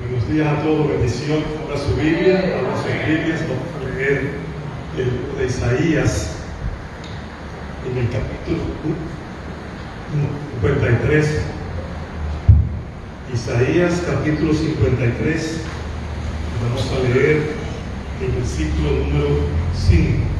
Buenos días a todos, bendición. Abra su Biblia, abra sus Biblias, vamos a leer el libro de Isaías en el capítulo 53. Isaías capítulo 53, vamos a leer el versículo número 5.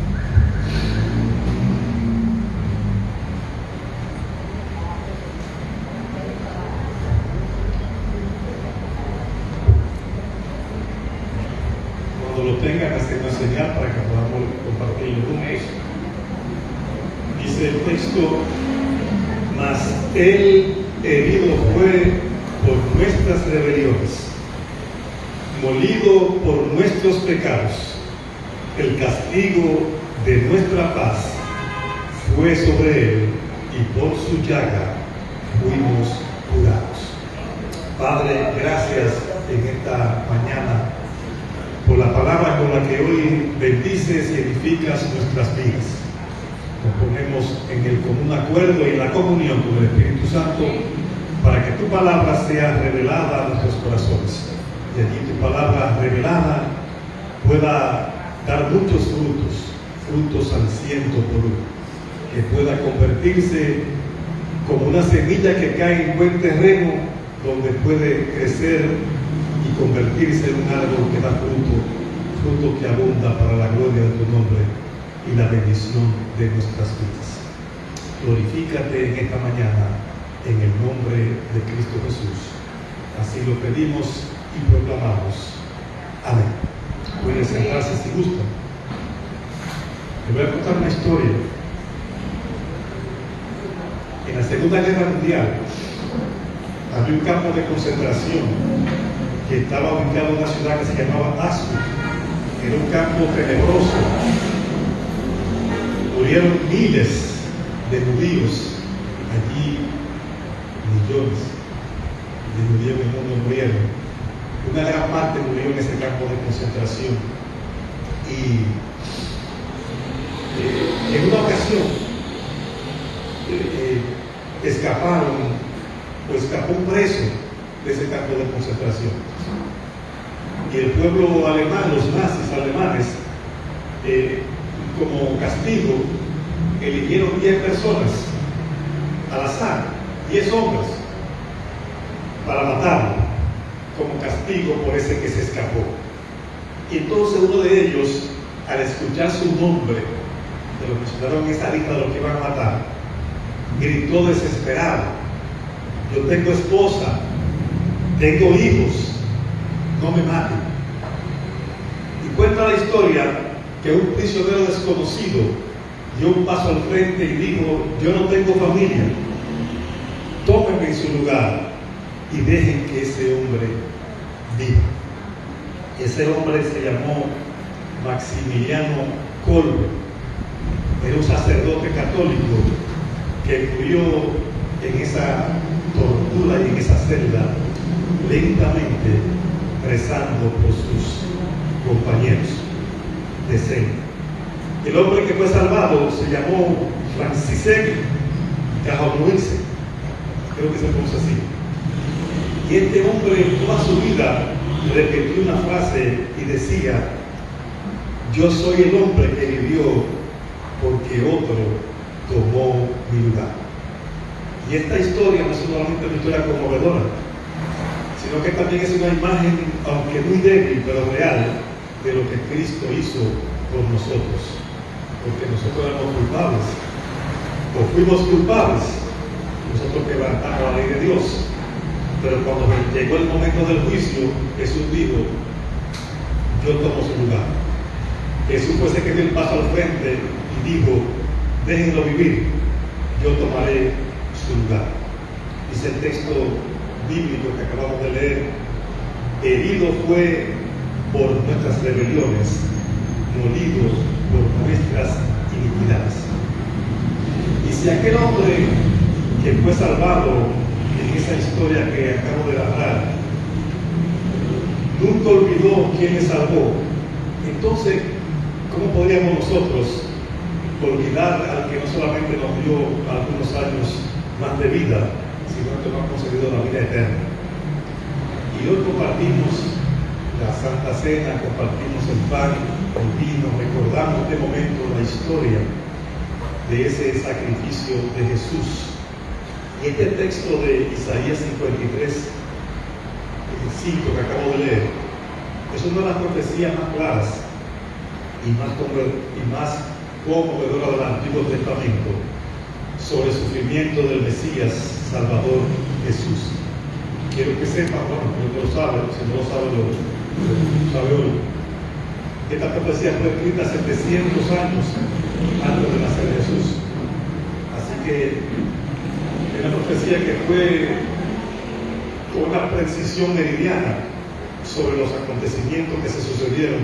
Lo tengan, hacer una señal para que podamos compartirlo juntos. Dice el texto: mas él herido fue por nuestras rebeliones, molido por nuestros pecados, el castigo de nuestra paz fue sobre él, y por su llaga fuimos curados. Padre, gracias en esta mañana por la palabra con la que hoy bendices y edificas nuestras vidas. Nos ponemos en el común acuerdo y en la comunión con el Espíritu Santo para que tu palabra sea revelada a nuestros corazones. Y allí tu palabra revelada pueda dar muchos frutos al 100 por uno, que pueda convertirse como una semilla que cae en buen terreno, donde puede crecer y convertirse en un árbol que da fruto que abunda para la gloria de tu nombre y la bendición de nuestras vidas. Glorifícate en esta mañana en el nombre de Cristo Jesús. Así lo pedimos y proclamamos. Amén. Pueden sentarse si gustan. Les voy a contar una historia. En la Segunda Guerra Mundial había un campo de concentración que estaba ubicado en una ciudad que se llamaba Auschwitz. Era un campo tenebroso. Murieron miles de judíos allí, millones de judíos en el mundo murieron. Una gran parte murió en ese campo de concentración. Y en una ocasión escapó un preso de ese campo de concentración. Y el pueblo alemán, los nazis alemanes, como castigo, eligieron 10 personas al azar, 10 hombres, para matarlo, como castigo por ese que se escapó. Y entonces uno de ellos, al escuchar su nombre, de lo que mencionaron en esa lista de los que iban a matar, gritó desesperado: yo tengo esposa, tengo hijos, no me maten. Y cuenta la historia que un prisionero desconocido dio un paso al frente y dijo: yo no tengo familia, tómenme en su lugar y dejen que ese hombre viva. Ese hombre se llamó Maximiliano Kolbe. Era un sacerdote católico que murió en esa tortura y en esa celda, lentamente rezando por sus compañeros de celda. El hombre que fue salvado se llamó Franciszek Kowalczyk, creo que se pronuncia así. Y este hombre toda su vida repitió una frase y decía: yo soy el hombre que vivió porque otro tomó mi lugar. Y esta historia no es solamente una historia conmovedora, sino que también es una imagen, aunque muy débil, pero real, de lo que Cristo hizo por nosotros. Porque nosotros éramos culpables, o fuimos culpables, nosotros quebrantamos la ley de Dios. Pero cuando llegó el momento del juicio, Jesús dijo: yo tomo su lugar. Jesús fue ese que dio el paso al frente y dijo: déjenlo vivir, yo tomaré su lugar. Dice el texto bíblico que acabamos de leer: herido fue por nuestras rebeliones, molido por nuestras iniquidades. Y si aquel hombre que fue salvado en esa historia que acabo de narrar nunca olvidó quién le salvó, entonces ¿cómo podríamos nosotros olvidar al que no solamente nos dio algunos años más de vida, sino que nos ha concedido la vida eterna? Y Y hoy compartimos la Santa Cena, compartimos el pan, el vino, recordamos este momento, la historia de ese sacrificio de Jesús. Y este texto de Isaías 53, 5 que acabo de leer, es una de las profecías más claras y más conmovedora del Antiguo Testamento sobre el sufrimiento del Mesías Salvador Jesús. Quiero que sepan, bueno, que lo sabe, si no lo sabe, lo sabe hoy. Esta profecía fue escrita 700 años antes de nacer Jesús. Así que es una profecía que fue con una precisión meridiana sobre los acontecimientos que se sucedieron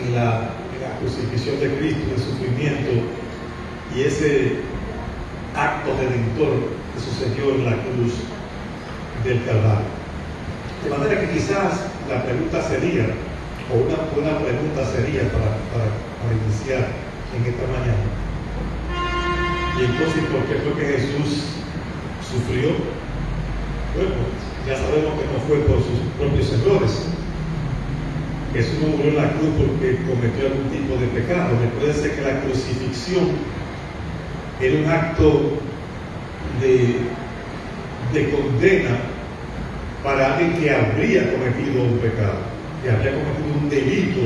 en la crucifixión de Cristo, el sufrimiento y ese acto redentor que sucedió en la cruz del Calvario. De manera que quizás la pregunta sería, o una buena pregunta sería para iniciar en esta mañana: ¿y entonces por qué fue que Jesús sufrió? Bueno, ya sabemos que no fue por sus propios errores. Jesús no murió en la cruz porque cometió algún tipo de pecado. Recuérdense que la crucifixión era un acto de condena para alguien que habría cometido un pecado, que habría cometido un delito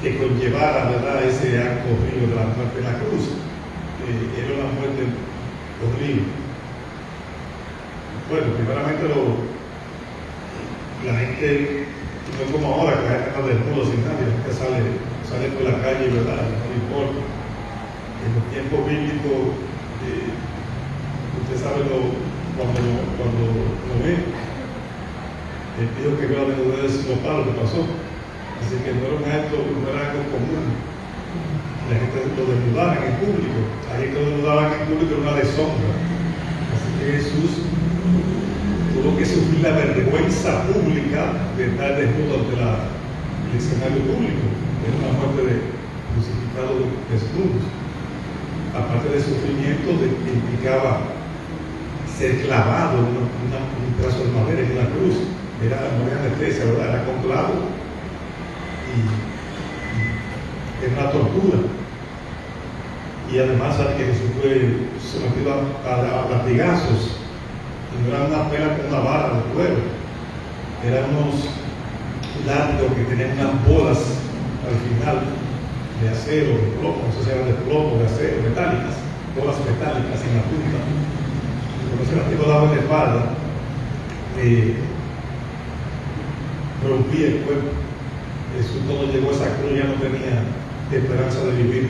que conllevara, ¿verdad?, ese acto horrible de la muerte en la cruz. Era una muerte horrible. Bueno, primeramente la gente, no es como ahora, que la gente anda desnudo sin nadie, la gente sale por la calle, ¿verdad?, no le importa. En los tiempos bíblicos, usted sabe cuando lo ve, dijo que vio la desnudez de los palos que pasó. Así que no era algo común. La gente lo desnudaba en el público. La gente lo desnudaba en el público era una deshonra. Así que Jesús tuvo que sufrir la vergüenza pública de estar desnudo ante el escenario público. Era una muerte de crucificados desnudos. Aparte del sufrimiento que implicaba ser clavado en un pedazo de madera, en una cruz. No era anestesia, ¿verdad? Era con clavo. Y era una tortura. Y además sabe que Jesús fue sometido a latigazos. Y no era una pela con una vara de cuero. Eran unos látigos que tenían unas bolas al final de acero, de plomo, no sé si eran de plomo, de acero, metálicas, bolas metálicas en la punta. Y cuando ese látigo daba en la espalda, rompía el cuerpo. Jesús, cuando llegó a esa cruz, ya no tenía esperanza de vivir,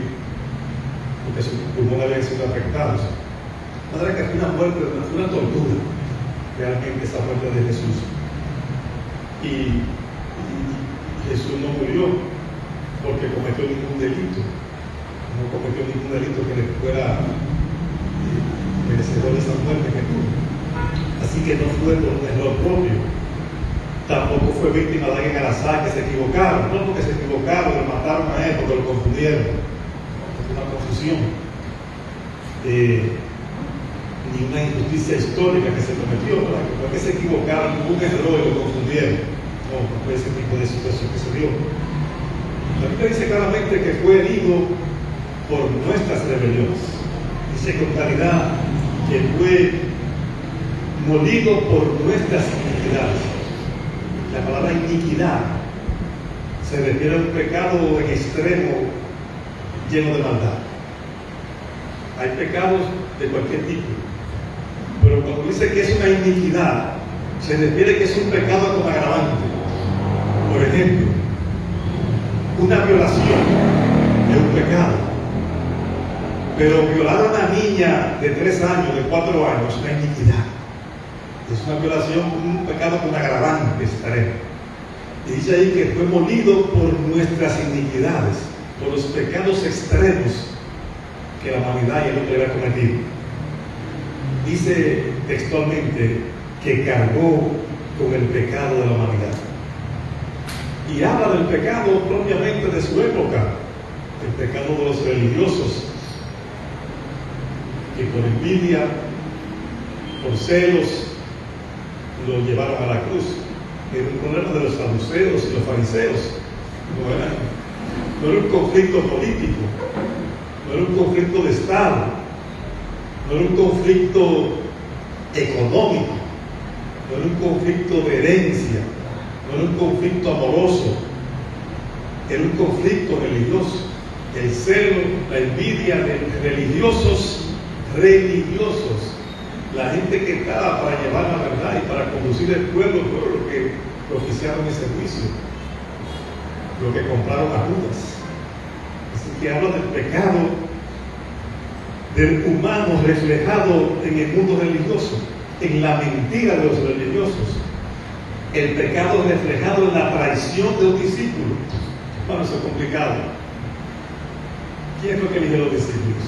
porque sus pulmones habían sido afectados. De manera que fue una muerte, fue una tortura, realmente, esa muerte de Jesús. Y Jesús no murió porque cometió ningún delito, no cometió ningún delito que le fuera merecedor de esa muerte que tuvo. Así que no fue por un error propio. Tampoco fue víctima de alguien al azar que se equivocaron, no porque se equivocaron, lo mataron a él, porque lo confundieron. Fue una confusión. Ni una injusticia histórica que se cometió, ¿verdad? Que fue que se equivocaron, hubo un error y lo confundieron. No fue ese tipo de situación que se dio. La Biblia dice claramente que fue herido por nuestras rebeliones. Dice con claridad que fue molido por nuestras iniquidades. La palabra iniquidad se refiere a un pecado en extremo lleno de maldad. Hay pecados de cualquier tipo, pero cuando dice que es una iniquidad, se refiere que es un pecado con agravante. Por ejemplo, una violación es un pecado, pero violar a una niña de 3 años, de 4 años, es una iniquidad. Es una violación, un pecado con agravante extremo. Y dice ahí que fue molido por nuestras iniquidades, por los pecados extremos que la humanidad y el hombre había cometido. Dice textualmente que cargó con el pecado de la humanidad. Y habla del pecado propiamente de su época, el pecado de los religiosos, que por envidia, por celos, lo llevaron a la cruz. de los saduceos y los fariseos. No era un conflicto político, no era un conflicto de Estado, no era un conflicto económico, no era un conflicto de herencia, no era un conflicto amoroso, era un conflicto religioso. El celo, la envidia de religiosos, la gente que estaba para llevar la verdad y para conducir el pueblo, fueron los que propiciaron ese juicio, los que compraron a Judas. Así que habla del pecado del humano reflejado en el mundo religioso, en la mentira de los religiosos, el pecado reflejado en la traición de un discípulo. Bueno, eso es complicado. ¿Quién fue que eligió los discípulos?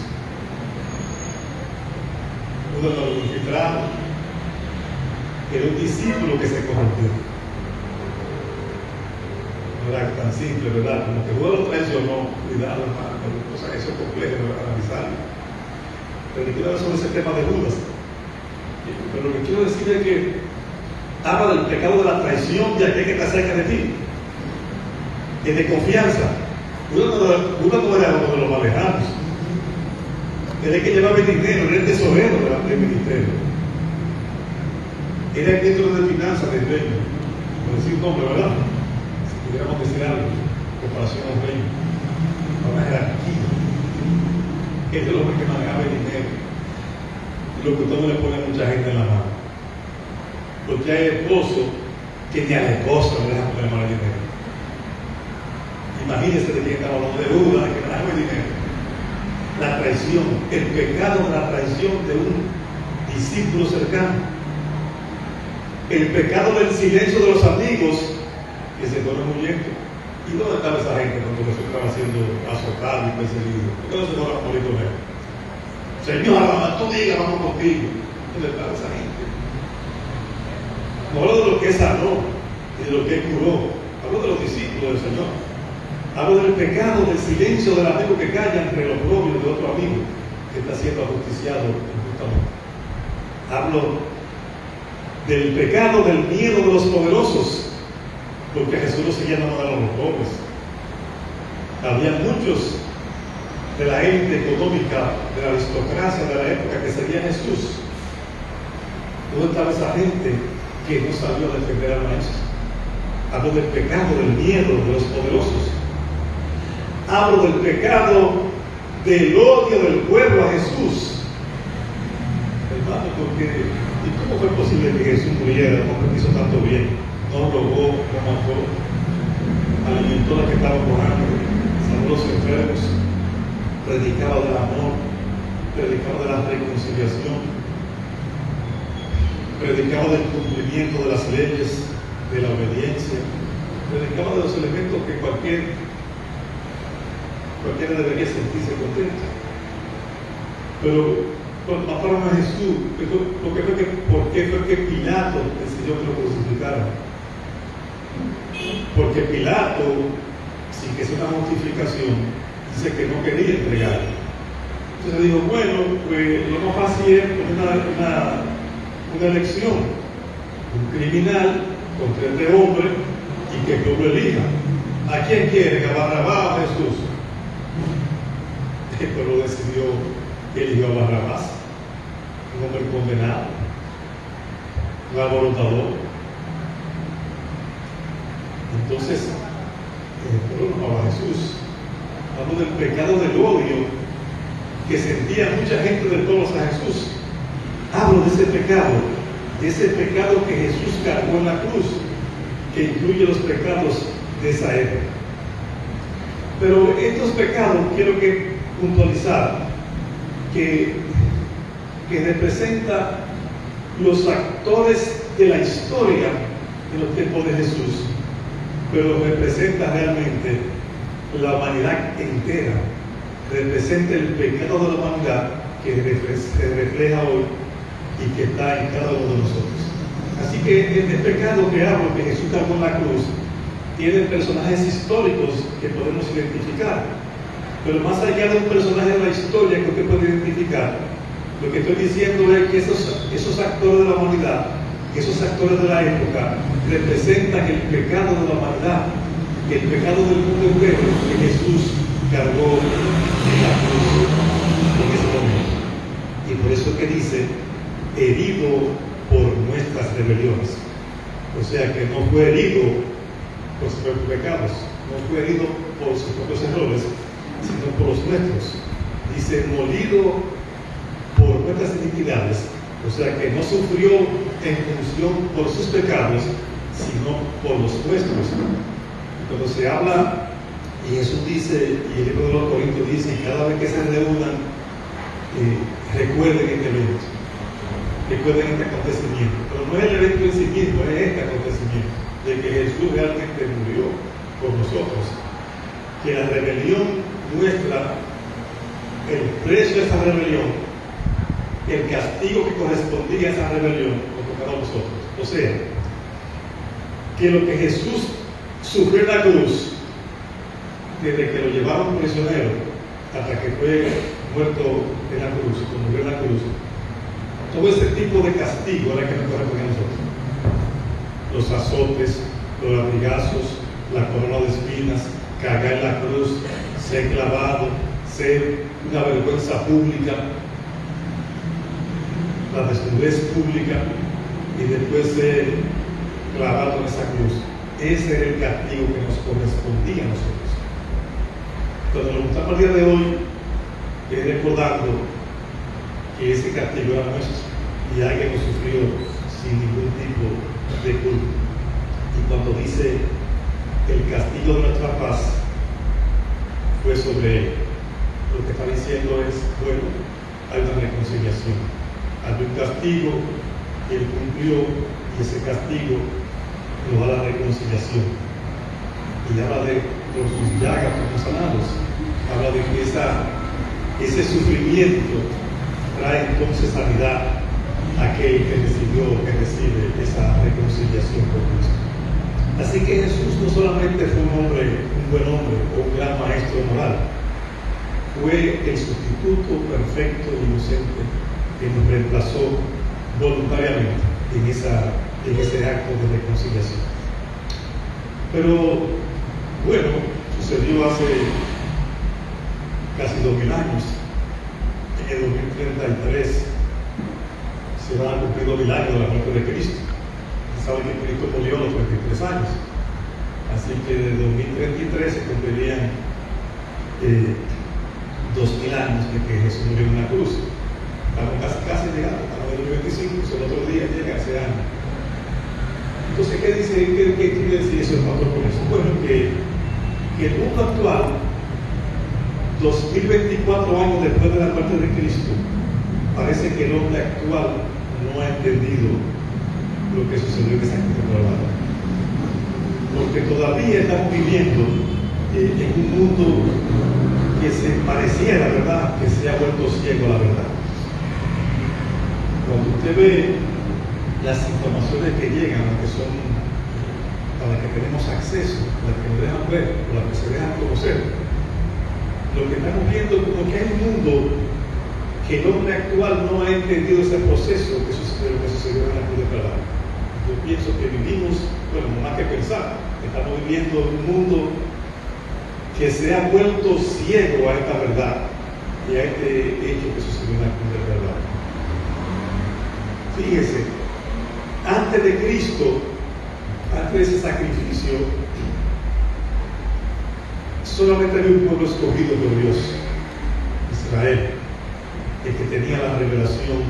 Uno de los infiltrados. Era un discípulo que se corrompió. No era tan simple, ¿verdad? Como que Judas lo traicionó. Cuidado, hermano. O sea, eso es complejo de analizar. Pero ni quiero hablar sobre ese tema de Judas. Pero lo que quiero decir es que habla del pecado de la traición de aquel que está cerca de ti. Es de confianza. Judas no era uno de los más lejanos. Era el que llevaba el dinero, era el tesorero del ministerio. Era el ministro de finanzas del reino. Por decir un nombre, ¿verdad? Si pudiéramos decir algo, en comparación a un reino. A una jerarquía. Es el hombre que manejaba el dinero. Y lo que usted no le pone a mucha gente en la mano. Porque hay esposos que ni a la esposa le dejan poner mal el dinero. Imagínense de quién estamos hablando, de Judas, de que manejaba el dinero. La traición, el pecado de la traición de un discípulo cercano. El pecado del silencio de los amigos que se fueron huyendo. ¿Y dónde estaba esa gente cuando Jesús estaba siendo azotado y perseguido? ¿Por qué no se fueron a morir con él? Señor, tú digas, vamos contigo. ¿Dónde estaba esa gente? No hablo de lo que sanó y de lo que curó. Hablo de los discípulos del Señor. Hablo del pecado, del silencio del amigo que calla entre los propios de otro amigo que está siendo ajusticiado injustamente. Hablo del pecado, del miedo de los poderosos, porque Jesús no seguía dando a los pobres. Había muchos de la élite económica, de la aristocracia de la época que seguía a Jesús. ¿Dónde estaba esa gente que no sabía defender al maestro? Hablo del pecado, del miedo de los poderosos. Hablo del pecado, del odio del pueblo a Jesús. Hermano, porque ¿y cómo fue posible que Jesús muriera? No que hizo tanto bien. No robó, no mató, alimentó a los que estaban con hambre, sanó a los enfermos, predicaba del amor, predicaba de la reconciliación, predicaba del cumplimiento de las leyes, de la obediencia, predicaba de los elementos que cualquiera debería sentirse contento. Pero cuando mataron a Jesús, ¿por qué fue que Pilato decidió que lo crucificaran? Porque Pilato, sin que sea una justificación, dice que no quería entregarlo. Entonces dijo, bueno, pues lo más fácil es una elección, un criminal contra este hombre y que el pueblo elija. ¿A quién quiere? ¿A Barrabás o a Jesús? El pueblo decidió que eligió a Barrabás, un hombre condenado, un abortador. Entonces, el pueblo no amaba a Jesús. Hablo del pecado del odio que sentía mucha gente del pueblo hacia Jesús. Hablo de ese pecado que Jesús cargó en la cruz, que incluye los pecados de esa época. Pero estos pecados quiero que puntualizar que representa los actores de la historia en los tiempos de Jesús, pero representa realmente la humanidad entera, representa el pecado de la humanidad que se refleja hoy y que está en cada uno de nosotros. Así que este pecado que hablo, que Jesús cargó en la cruz, tiene personajes históricos que podemos identificar. Pero más allá de un personaje de la historia que usted puede identificar, lo que estoy diciendo es que esos actores de la humanidad, esos actores de la época, representan el pecado de la humanidad, el pecado del mundo entero que Jesús cargó en la cruz en ese momento. Y por eso es que dice, herido por nuestras rebeliones. O sea que no fue herido por sus propios pecados, no fue herido por sus propios errores, sino por los nuestros. Dice, molido por nuestras iniquidades. O sea que no sufrió en función por sus pecados, sino por los nuestros. Cuando se habla, y Jesús dice, y el libro de los Corintios dice, cada vez que se reúnan, recuerden este evento, recuerden este acontecimiento. Pero no es el evento en sí mismo, es este acontecimiento, de que Jesús realmente murió por nosotros. Que la rebelión nuestra, el precio de esa rebelión, el castigo que correspondía a esa rebelión, lo tocaba a nosotros. O sea, que lo que Jesús sufrió en la cruz, desde que lo llevaron prisionero hasta que fue muerto en la cruz, cuando murió en la cruz, todo ese tipo de castigo era que nos correspondía a nosotros. Los azotes, los latigazos, la corona de espinas, cargar en la cruz, ser clavado, ser una vergüenza pública, la desnudez pública y después ser clavado en esa cruz. Ese era el castigo que nos correspondía a nosotros. Cuando lo mostramos el día de hoy, es recordando que ese castigo era nuestro y alguien lo sufrió sin ningún tipo de culpa. Y cuando dice el castigo de nuestra paz fue sobre él, lo que está diciendo es, bueno, hay una reconciliación. Había un castigo que él cumplió y ese castigo nos da la reconciliación. Y habla de por sus llagas fuimos sanados. Habla de que ese sufrimiento trae entonces sanidad a aquel que recibe esa reconciliación con Cristo. Así que Jesús no solamente fue un buen hombre o un gran maestro moral, fue el sustituto perfecto e inocente que nos reemplazó voluntariamente en ese acto de reconciliación. Pero bueno, sucedió hace casi 2000 años. En el 2033 se van a cumplir 2000 años de la muerte de Cristo. Saben que Cristo murió a los 33 años. Así que de 2033 se cumplirían 2000 años de que Jesús murió en una cruz. Estamos casi llegando, estamos en el 2025, el otro día llega ese año. Entonces, ¿qué quiere decir eso, pastor, con eso? Bueno, que el mundo actual, 2024 años después de la muerte de Cristo, parece que el hombre actual no ha entendido lo que sucedió en esa temporada. Porque todavía estamos viviendo en un mundo que se parecía a la verdad, que se ha vuelto ciego a la verdad. Cuando usted ve las informaciones que llegan, las que son a las que tenemos acceso, las que nos dejan ver, o las que se dejan conocer, lo que estamos viendo es como que hay un mundo que el hombre actual no ha entendido ese proceso que sucedió en la cruz de Calvario. Yo pienso que vivimos, bueno, no más que pensar, estamos viviendo en un mundo que se ha vuelto ciego a esta verdad y a este hecho que sucedió en la cruz de Calvario. Fíjese, antes de Cristo, antes de ese sacrificio, solamente había un pueblo escogido por Dios, Israel, el que tenía la revelación,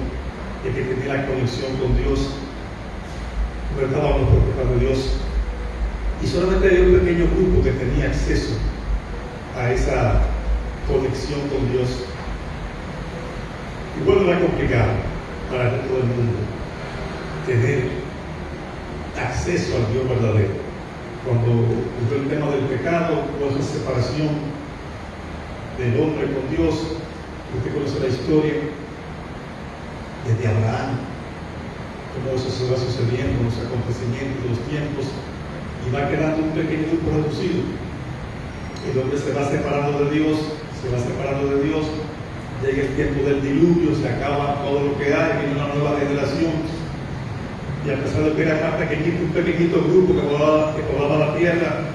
el que tenía la conexión con Dios, guardaban los profetas de Dios, y solamente había un pequeño grupo que tenía acceso a esa conexión con Dios. Igual era complicado para todo el mundo tener acceso al Dios verdadero. Cuando ocurrió el tema del pecado, hubo esa separación del hombre con Dios. Usted conoce la historia desde Abraham, cómo eso se va sucediendo, los acontecimientos, los tiempos, y va quedando un pequeño grupo reducido. El hombre se va separando de Dios, llega el tiempo del diluvio, se acaba todo lo que hay, viene una nueva generación. Y a pesar de que era un pequeñito grupo que poblaba la tierra,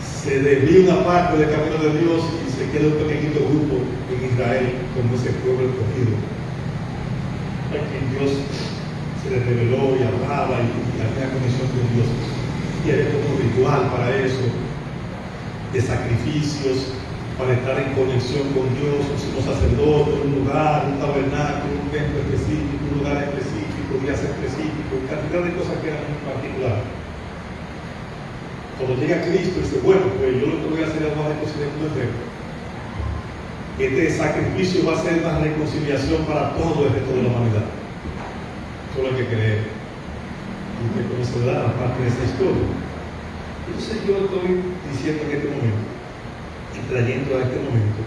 se desvía una parte del camino de Dios y se queda un pequeñito grupo en Israel como ese pueblo escogido, a quien Dios se le reveló y hablaba y había conexión con Dios. Y había como un ritual para eso, de sacrificios, para estar en conexión con Dios, un sumo sacerdote, un lugar, un tabernáculo, un templo específico, un lugar específico, días específicos, cantidad de cosas que eran muy particulares. Cuando llega Cristo y dice, bueno, pues yo lo que voy a hacer es una reconciliación perfecta. Este sacrificio va a ser una reconciliación para todo el resto de la humanidad. Solo hay que creer. Y que conocerá la parte de esta historia. Entonces yo estoy diciendo en este momento, y trayendo a este momento,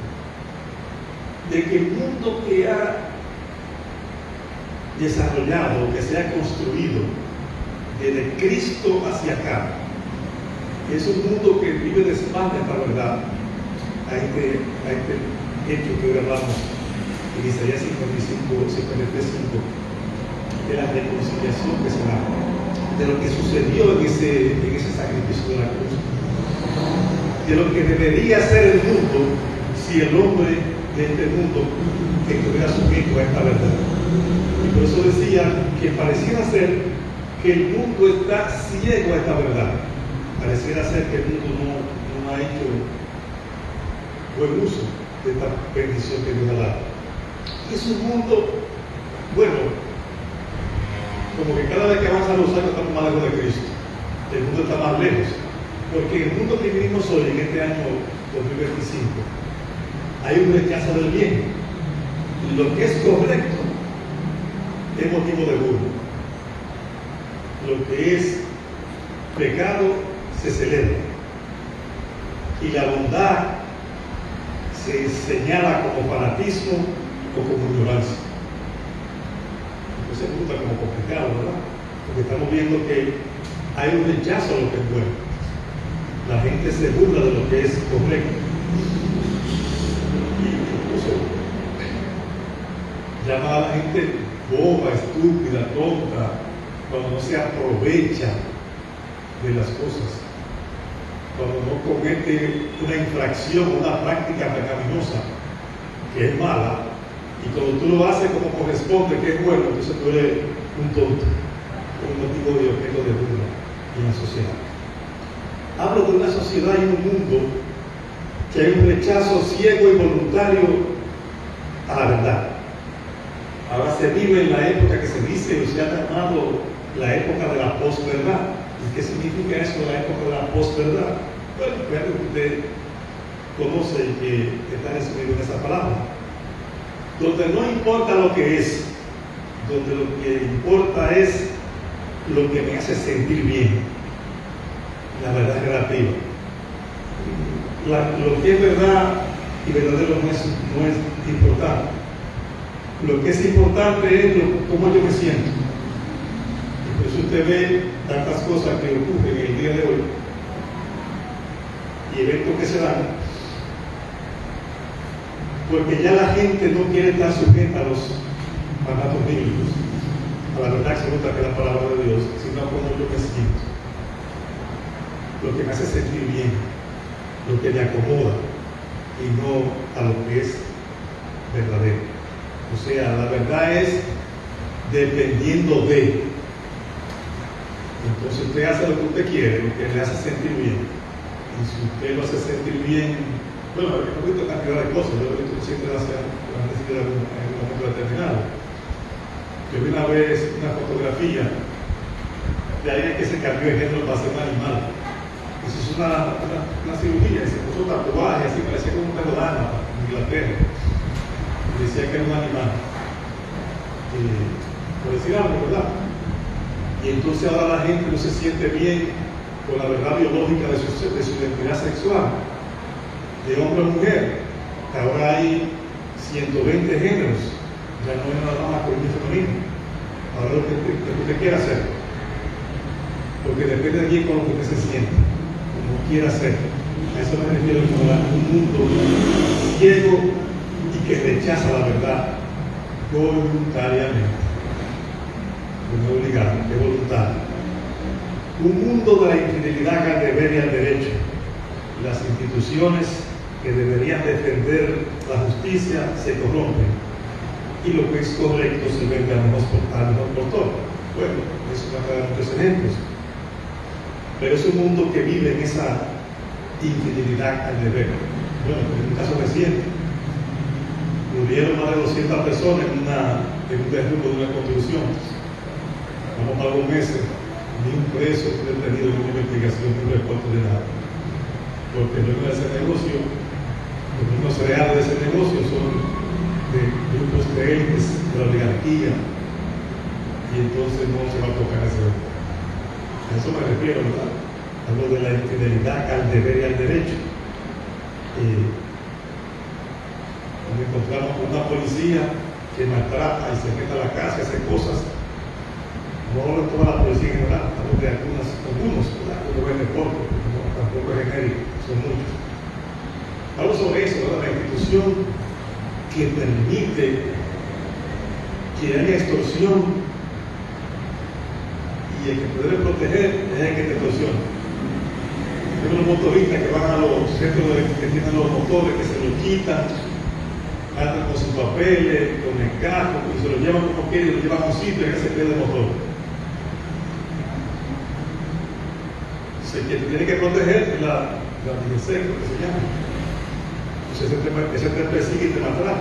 de que el mundo que ha desarrollado, que se ha construido desde Cristo hacia acá, es un mundo que vive de espaldas a la verdad, a este hecho que hoy hablamos en Isaías 53:5, de la reconciliación que se da, de lo que sucedió en ese sacrificio de la cruz, de lo que debería ser el mundo si el hombre de este mundo estuviera sujeto a esta verdad. Y por eso decía que pareciera ser que el mundo está ciego a esta verdad. Pareciera ser que el mundo no ha hecho buen uso de esta bendición que Dios ha dado. Y es un mundo, bueno, como que cada vez que avanzan los años estamos más lejos de Cristo. El mundo está más lejos. Porque en el mundo que vivimos hoy, en este año 2025, hay un rechazo del bien. Lo que es correcto es motivo de burla. Lo que es pecado se celebra. Y la bondad se señala como fanatismo o como ignorancia. Entonces resulta como complicado, ¿verdad? Porque estamos viendo que hay un rechazo a lo que es bueno. La gente se burla de lo que es correcto. Y incluso llama a la gente boba, estúpida, tonta, cuando no se aprovecha de las cosas, cuando no comete una infracción, una práctica pecaminosa que es mala, y cuando tú lo haces como corresponde, que es bueno, entonces tú eres un tonto, un motivo de objeto de burla en la sociedad. Hablo de una sociedad y un mundo que hay un rechazo ciego y voluntario a la verdad. Ahora se vive en la época que se dice o se ha llamado la época de la posverdad. ¿Y qué significa eso de la época de la posverdad? Bueno, creo que usted conoce y que está resumido en esa palabra. Donde no importa lo que es, donde lo que importa es lo que me hace sentir bien. La verdad es relativa. Lo que es verdad y verdadero no es importante. Lo que es importante es cómo yo me siento. Por eso usted ve tantas cosas que ocurren en el día de hoy y eventos que se dan, porque ya la gente no quiere estar sujeta a los mandatos bíblicos, a la verdad absoluta que es la palabra de Dios, sino a cómo yo me siento, lo que me hace sentir bien, lo que me acomoda y no a lo que es verdadero. O sea, la verdad es dependiendo de. Entonces usted hace lo que usted quiere, lo que le hace sentir bien. Y si usted lo hace sentir bien, bueno, he visto cantidad de cosas, yo lo he visto siempre hacia la necesidad en un momento determinado. Yo vi una vez una fotografía de alguien que se cambió de género para ser un animal. Y se hizo una cirugía, y se puso un tatuaje, así parecía como un pedodana en Inglaterra. Y decía que era un animal. Por decir algo, ¿verdad? Y entonces ahora la gente no se siente bien con la verdad biológica de su identidad sexual, de hombre o mujer. Ahora hay 120 géneros, ya no es nada más masculino y femenino. Ahora lo que usted quiera hacer, porque depende de quién con lo que usted se siente, como quiera hacer. A eso me refiero como a un mundo ciego y que rechaza la verdad voluntariamente. no es obligado, es voluntario. Un mundo de la infidelidad al deber y al derecho. Las instituciones que deberían defender la justicia se corrompen y lo que es correcto se vende al mejor postor. Bueno, eso va a dar muchos ejemplos. Pero es un mundo que vive en esa infidelidad al deber. Bueno, en un caso reciente, murieron más de 200 personas en un derrumbe de una construcción. Vamos para algunos meses, ni un preso fue detenido en una investigación, ni un reporte de nada. Porque luego de ese negocio, los mismos reales de ese negocio son de grupos de élites de la oligarquía, y entonces no se va a tocar ese tema. A eso me refiero, ¿verdad? Hablo de la infidelidad al deber y al derecho. Cuando encontramos una policía que maltrata y se mete a la casa y hace cosas, no hablo de toda la policía en general, hablo de algunos, ¿verdad? Uno ve deporte, tampoco es genérico, son muchos. Hablo sobre eso, ¿verdad? La institución que permite que haya extorsión, y el que te debe proteger es el que te extorsiona. Hay unos motoristas que van a los centros que tienen los motores, que se los quitan, andan con sus papeles, con el casco, y se los llevan como quieren, y los llevan a un sitio en que se pierde el motor. Que te tiene que proteger la DGC, lo que se llama. Entonces ese te persigue y te maltrata.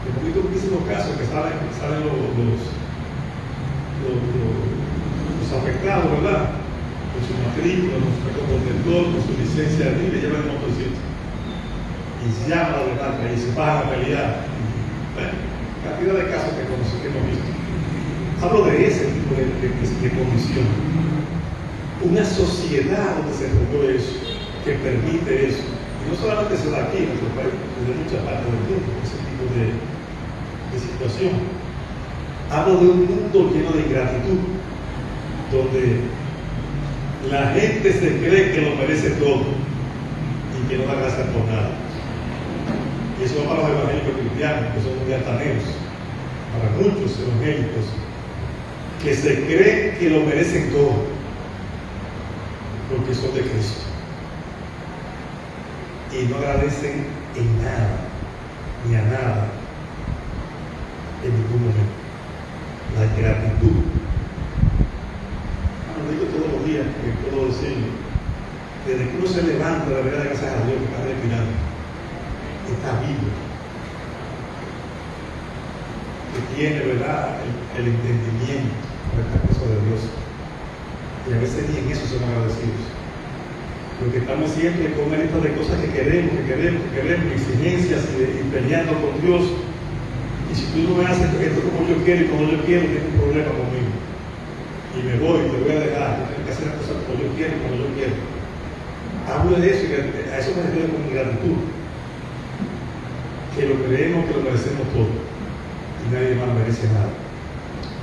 Hemos visto muchísimos casos que salen los afectados, ¿verdad? Con su matrícula, con su protector, con su licencia de y llevan el motocicleta. Y se llama la demanda y se bajan a pelear. Bueno, cantidad de casos que hemos visto. Hablo de ese tipo de condición. Una sociedad donde se formó eso, que permite eso. Y no solamente se da aquí en nuestro país, sino en muchas partes del mundo, ese tipo de situación. Hablo de un mundo lleno de ingratitud, donde la gente se cree que lo merece todo y que no da gracias por nada. Y eso va para los evangélicos cristianos, que son muy altaneros, para muchos evangélicos, que se creen que lo merecen todo, porque son de Cristo. Y no agradecen en nada, ni a nada, en ningún momento. La gratitud. Lo digo todos los días, porque puedo decirlo. Desde que uno se levanta, la verdad, gracias a Dios que está respirando, está vivo. Que tiene, ¿verdad?, el entendimiento de esta cosa de Dios. Y a veces ni en eso son agradecidos. Porque estamos siempre con una lista de cosas que queremos, exigencias y peleando con Dios. Y si tú no me haces esto como yo quiero y como yo quiero, tienes un problema conmigo. Y me voy, te voy a dejar, tengo que hacer las cosas como yo quiero y como yo quiero. Hablo de eso y a eso me refiero con gratitud. Que lo creemos, que lo merecemos todo. Y nadie más merece nada.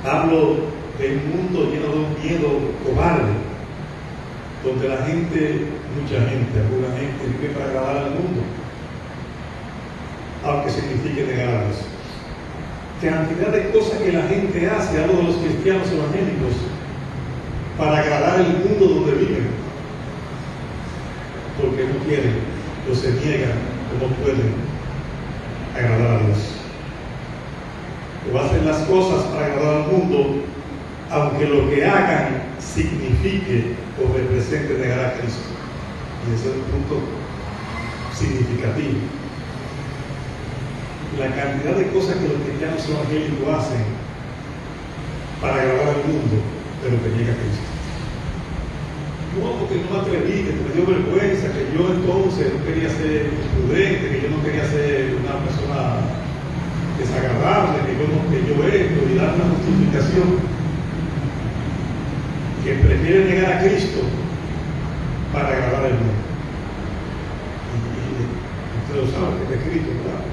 Hablo de un mundo lleno de un miedo cobarde, donde la gente, mucha gente, alguna gente vive para agradar al mundo, aunque signifique negar a Dios. Cantidad de cosas que la gente hace, hablo de los cristianos evangélicos, para agradar al mundo donde viven, porque no quieren o se niegan o no pueden agradar a Dios. O hacen las cosas para agradar al mundo, aunque lo que hagan signifique o represente negar a Cristo. Y ese es un punto significativo. La cantidad de cosas que los cristianos evangélicos hacen para agradar al mundo, pero que niega a Cristo. No, porque no me atreví, que me dio vergüenza, que yo entonces no quería ser prudente, que yo no quería ser una persona desagradable, que yo esto, y dar una justificación, que prefiere negar a Cristo para agradar al mundo. Y ustedes lo saben, que es escrito, ¿verdad?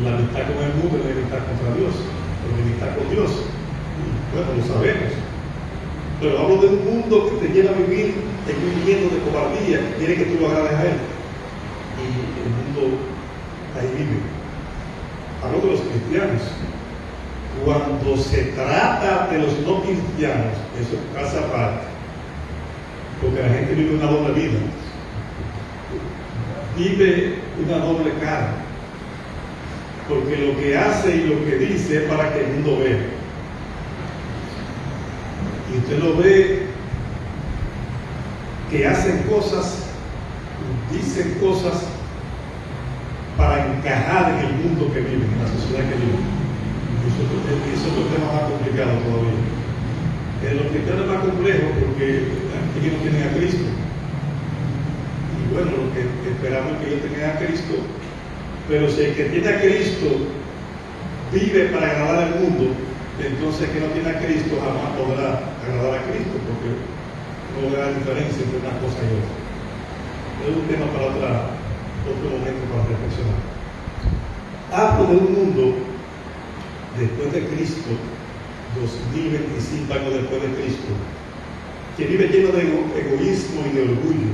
La amistad con el mundo es la amistad contra Dios, la amistad con Dios. Y, bueno, lo sabemos. Pero hablo de un mundo que te lleva a vivir en un miedo de cobardía, que quiere que tú lo agrades a él. Y el mundo ahí vive. Hablo de los cristianos. Cuando se trata de los no cristianos, eso pasa aparte, porque la gente vive una doble vida, vive una doble cara, porque lo que hace y lo que dice es para que el mundo vea. Y usted lo ve que hacen cosas, dicen cosas para encajar en el mundo que viven, en la sociedad que viven. Eso es otro tema más complicado todavía. Los cristianos es más complejo porque ellos no tienen a Cristo. Y bueno, lo que esperamos es que ellos tengan a Cristo, pero si el que tiene a Cristo vive para agradar al mundo, entonces el que no tiene a Cristo jamás podrá agradar a Cristo, porque no verá la diferencia entre una cosa y otra. Es un tema para otro momento para reflexionar. Hablo de un mundo después de Cristo, 2025 años después de Cristo, que vive lleno de egoísmo y de orgullo,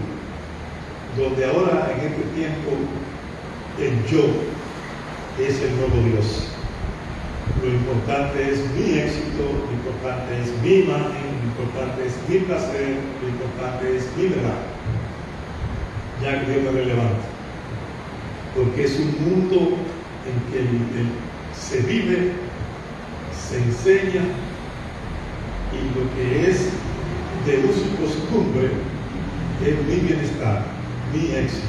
donde ahora en este tiempo el yo es el nuevo Dios. Lo importante es mi éxito, lo importante es mi imagen, lo importante es mi placer, lo importante es mi verdad. Ya que Dios me relevante, porque es un mundo en que se vive, se enseña, y lo que es de uso y costumbre es mi bienestar, mi éxito,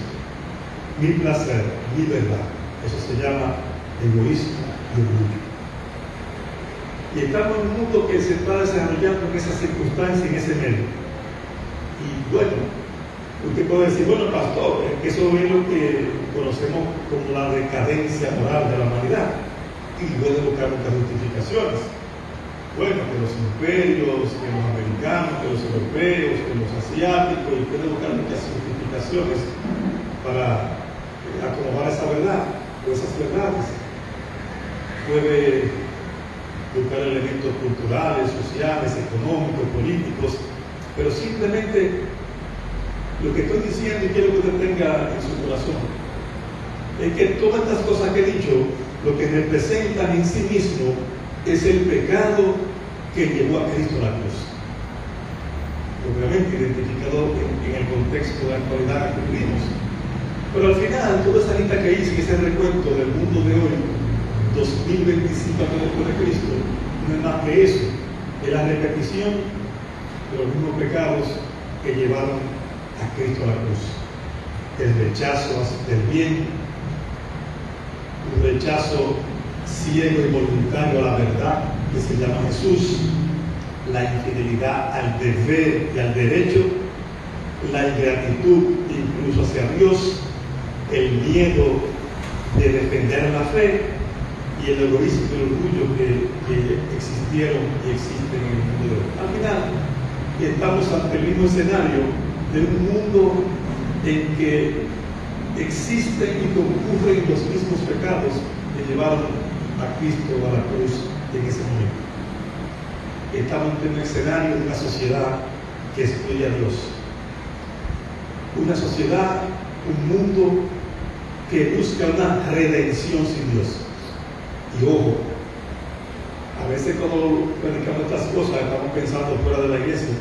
mi placer, mi verdad. Eso se llama egoísmo y orgullo. Y estamos en un mundo que se está desarrollando en esas circunstancias, en ese medio. Y bueno, usted puede decir, bueno, pastor, eso es lo que conocemos como la decadencia moral de la humanidad. Y puede buscar muchas justificaciones. Bueno, que los imperios, que los americanos, que los europeos, que los asiáticos, y puede buscar muchas justificaciones para acomodar esa verdad, o esas verdades. Puede buscar elementos culturales, sociales, económicos, políticos, pero simplemente lo que estoy diciendo y quiero que usted tenga en su corazón es que todas estas cosas que he dicho, lo que representan en sí mismo es el pecado que llevó a Cristo a la cruz. Obviamente identificado en el contexto de la actualidad que vivimos. Pero al final, toda esa lista que hice, ese recuento del mundo de hoy, 2025 años después de Cristo, no es más que eso, es la repetición de los mismos pecados que llevaron a Cristo a la cruz. El rechazo del bien, un rechazo ciego y voluntario a la verdad que se llama Jesús, la infidelidad al deber y al derecho, la ingratitud incluso hacia Dios, el miedo de defender la fe y el egoísmo y el orgullo que existieron y existen en el mundo de hoy. Al final, estamos ante el mismo escenario de un mundo en que existen y concurren los mismos pecados que llevaron a Cristo a la cruz en ese momento. Estamos en un escenario de una sociedad que excluye a Dios. Una sociedad, un mundo que busca una redención sin Dios. Y ojo, a veces cuando predicamos estas cosas estamos pensando fuera de la iglesia.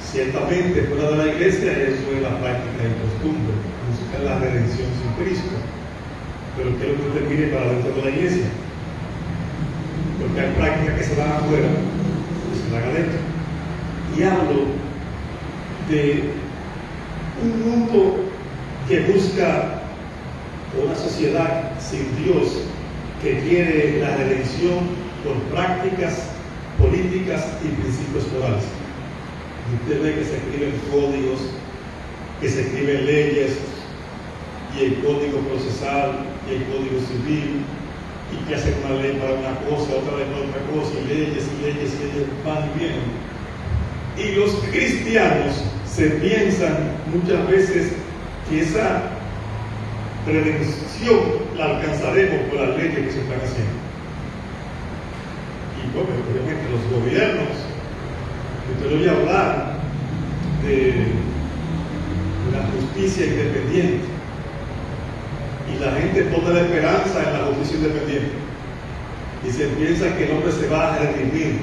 Ciertamente fuera de la iglesia eso es la práctica y costumbre, buscar la redención sin Cristo. Pero quiero que usted mire para dentro de la iglesia, porque hay prácticas que se dan afuera y se dan adentro. Y hablo de un mundo que busca una sociedad sin Dios, que quiere la redención por prácticas políticas y principios morales. Y usted ve que se escriben códigos, que se escriben leyes, y el código procesal, y el código civil, y que hacen una ley para una cosa, otra ley para otra cosa, y leyes, van y vienen. Y los cristianos se piensan muchas veces que esa redención la alcanzaremos por las leyes que se están haciendo. Y bueno, obviamente los gobiernos, usted oye hablar de la justicia independiente, y la gente pone la esperanza en la justicia independiente. y se piensa que el hombre se va a redimir,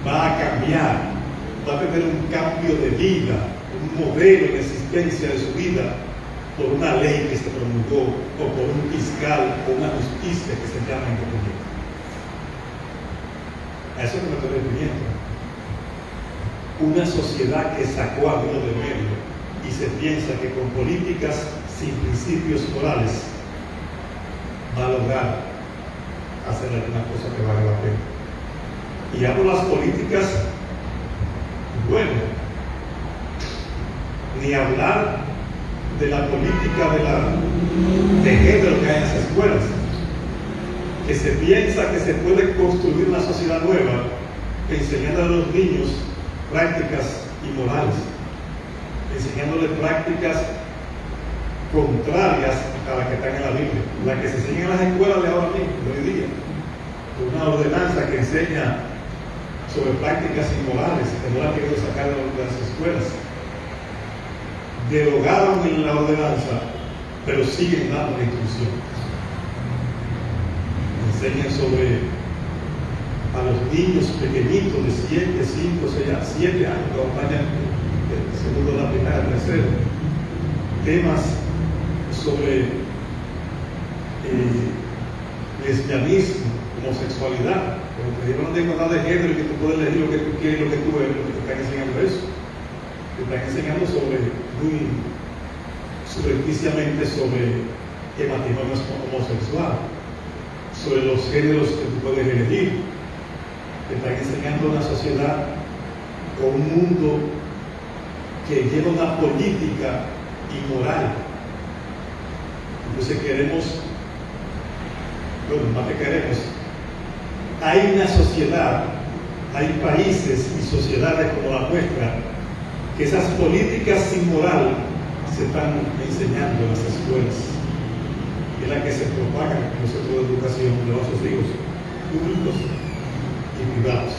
va a cambiar, va a tener un cambio de vida, un modelo de existencia de su vida por una ley que se promulgó o por un fiscal o una justicia que se llama independiente. A eso me estoy refiriendo. Una sociedad que sacó a Dios de medio y se piensa que con políticas sin principios morales va a lograr hacer alguna cosa que valga la pena. Y hablo de las políticas, bueno, ni hablar de la política de género que hay en las escuelas, que se piensa que se puede construir una sociedad nueva enseñando a los niños prácticas inmorales, enseñándoles prácticas contrarias a las que están en la Biblia, las que se enseñan en las escuelas de ahora mismo, de hoy día. Una ordenanza que enseña sobre prácticas inmorales, que no la han querido sacar de las escuelas. Derogaron en la ordenanza, pero siguen dando la instrucción. Enseñan sobre a los niños pequeñitos de 7, 5, 6, 7 años que acompañan el segundo, la primera, el tercero, temas sobre lesbianismo, homosexualidad, pero te dieron de igualdad de género y que tú puedes elegir lo que tú quieres, lo que tú eres, lo que te están enseñando eso. Te están enseñando muy superficialmente sobre el matrimonio homosexual, sobre los géneros que tú puedes elegir. Te están enseñando una sociedad con un mundo que lleva una política inmoral. Entonces queremos, bueno, más que queremos, hay una sociedad, hay países y sociedades como la nuestra, que esas políticas sin moral se están enseñando en las escuelas, es la que se propagan en los centros de educación de nuestros hijos, públicos y privados.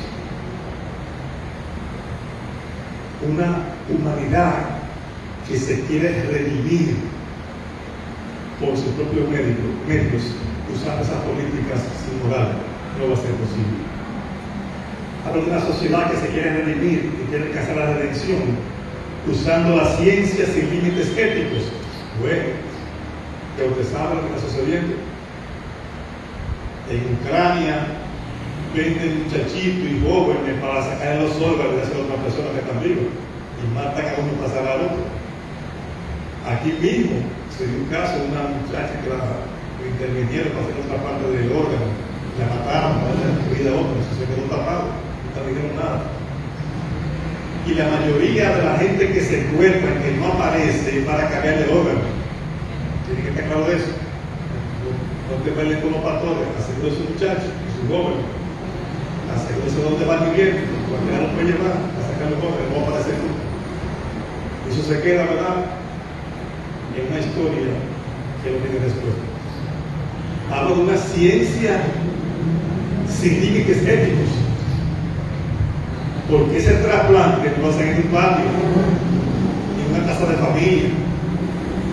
Una humanidad que se quiere redimir por sus propios medios, usando esas políticas sin moral, no va a ser posible. Hablo de una sociedad que se quiere redimir, que quiere alcanzar la redención, usando la ciencia sin límites éticos. Bueno, ya usted sabe lo que está sucediendo. En Ucrania venden muchachitos y jóvenes para sacar los órganos de esas otras personas que están vivas y matan a uno para sacar al otro. Aquí mismo se dio un caso de una muchacha que la intervinieron para hacer otra parte del órgano, la mataron para darle vida a otros, se quedó tapado, no dijeron nada. Y la mayoría de la gente que se encuentra, que no aparece, es para cambiar de órgano. Tiene que estar claro de eso. No te valen como pastores, asegura a su muchacho, a su joven, asegúrese dónde va viviendo, cualquiera lo puede llevar a sacar los jóvenes, no va a aparecer nunca. Eso se queda, ¿verdad?, en una historia que lo tiene respuesta. Hablo de una ciencia sin límites éticos. Porque ese trasplante no lo hacen en un barrio, en una casa de familia.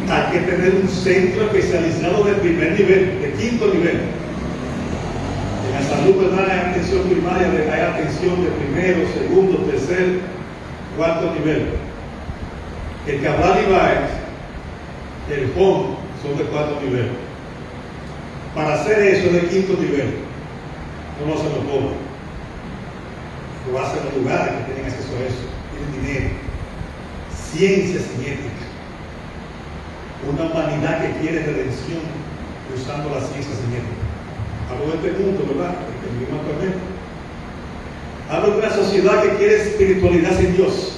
Hay que tener un centro especializado de primer nivel, de quinto nivel. En la salud, ¿verdad?, hay atención primaria, hay atención de primero, segundo, tercer, cuarto nivel. El Cabral y Báez, el HOM, son de cuarto nivel. Para hacer eso es de quinto nivel. No lo hacen los pobres. Lo hacen los lugares que tienen acceso a eso. Tienen dinero. Ciencia sin ética. Una humanidad que quiere redención usando la ciencia sin ética. Hablo de este mundo, ¿verdad?, que vivimos actualmente. Hablo de una sociedad que quiere espiritualidad sin Dios.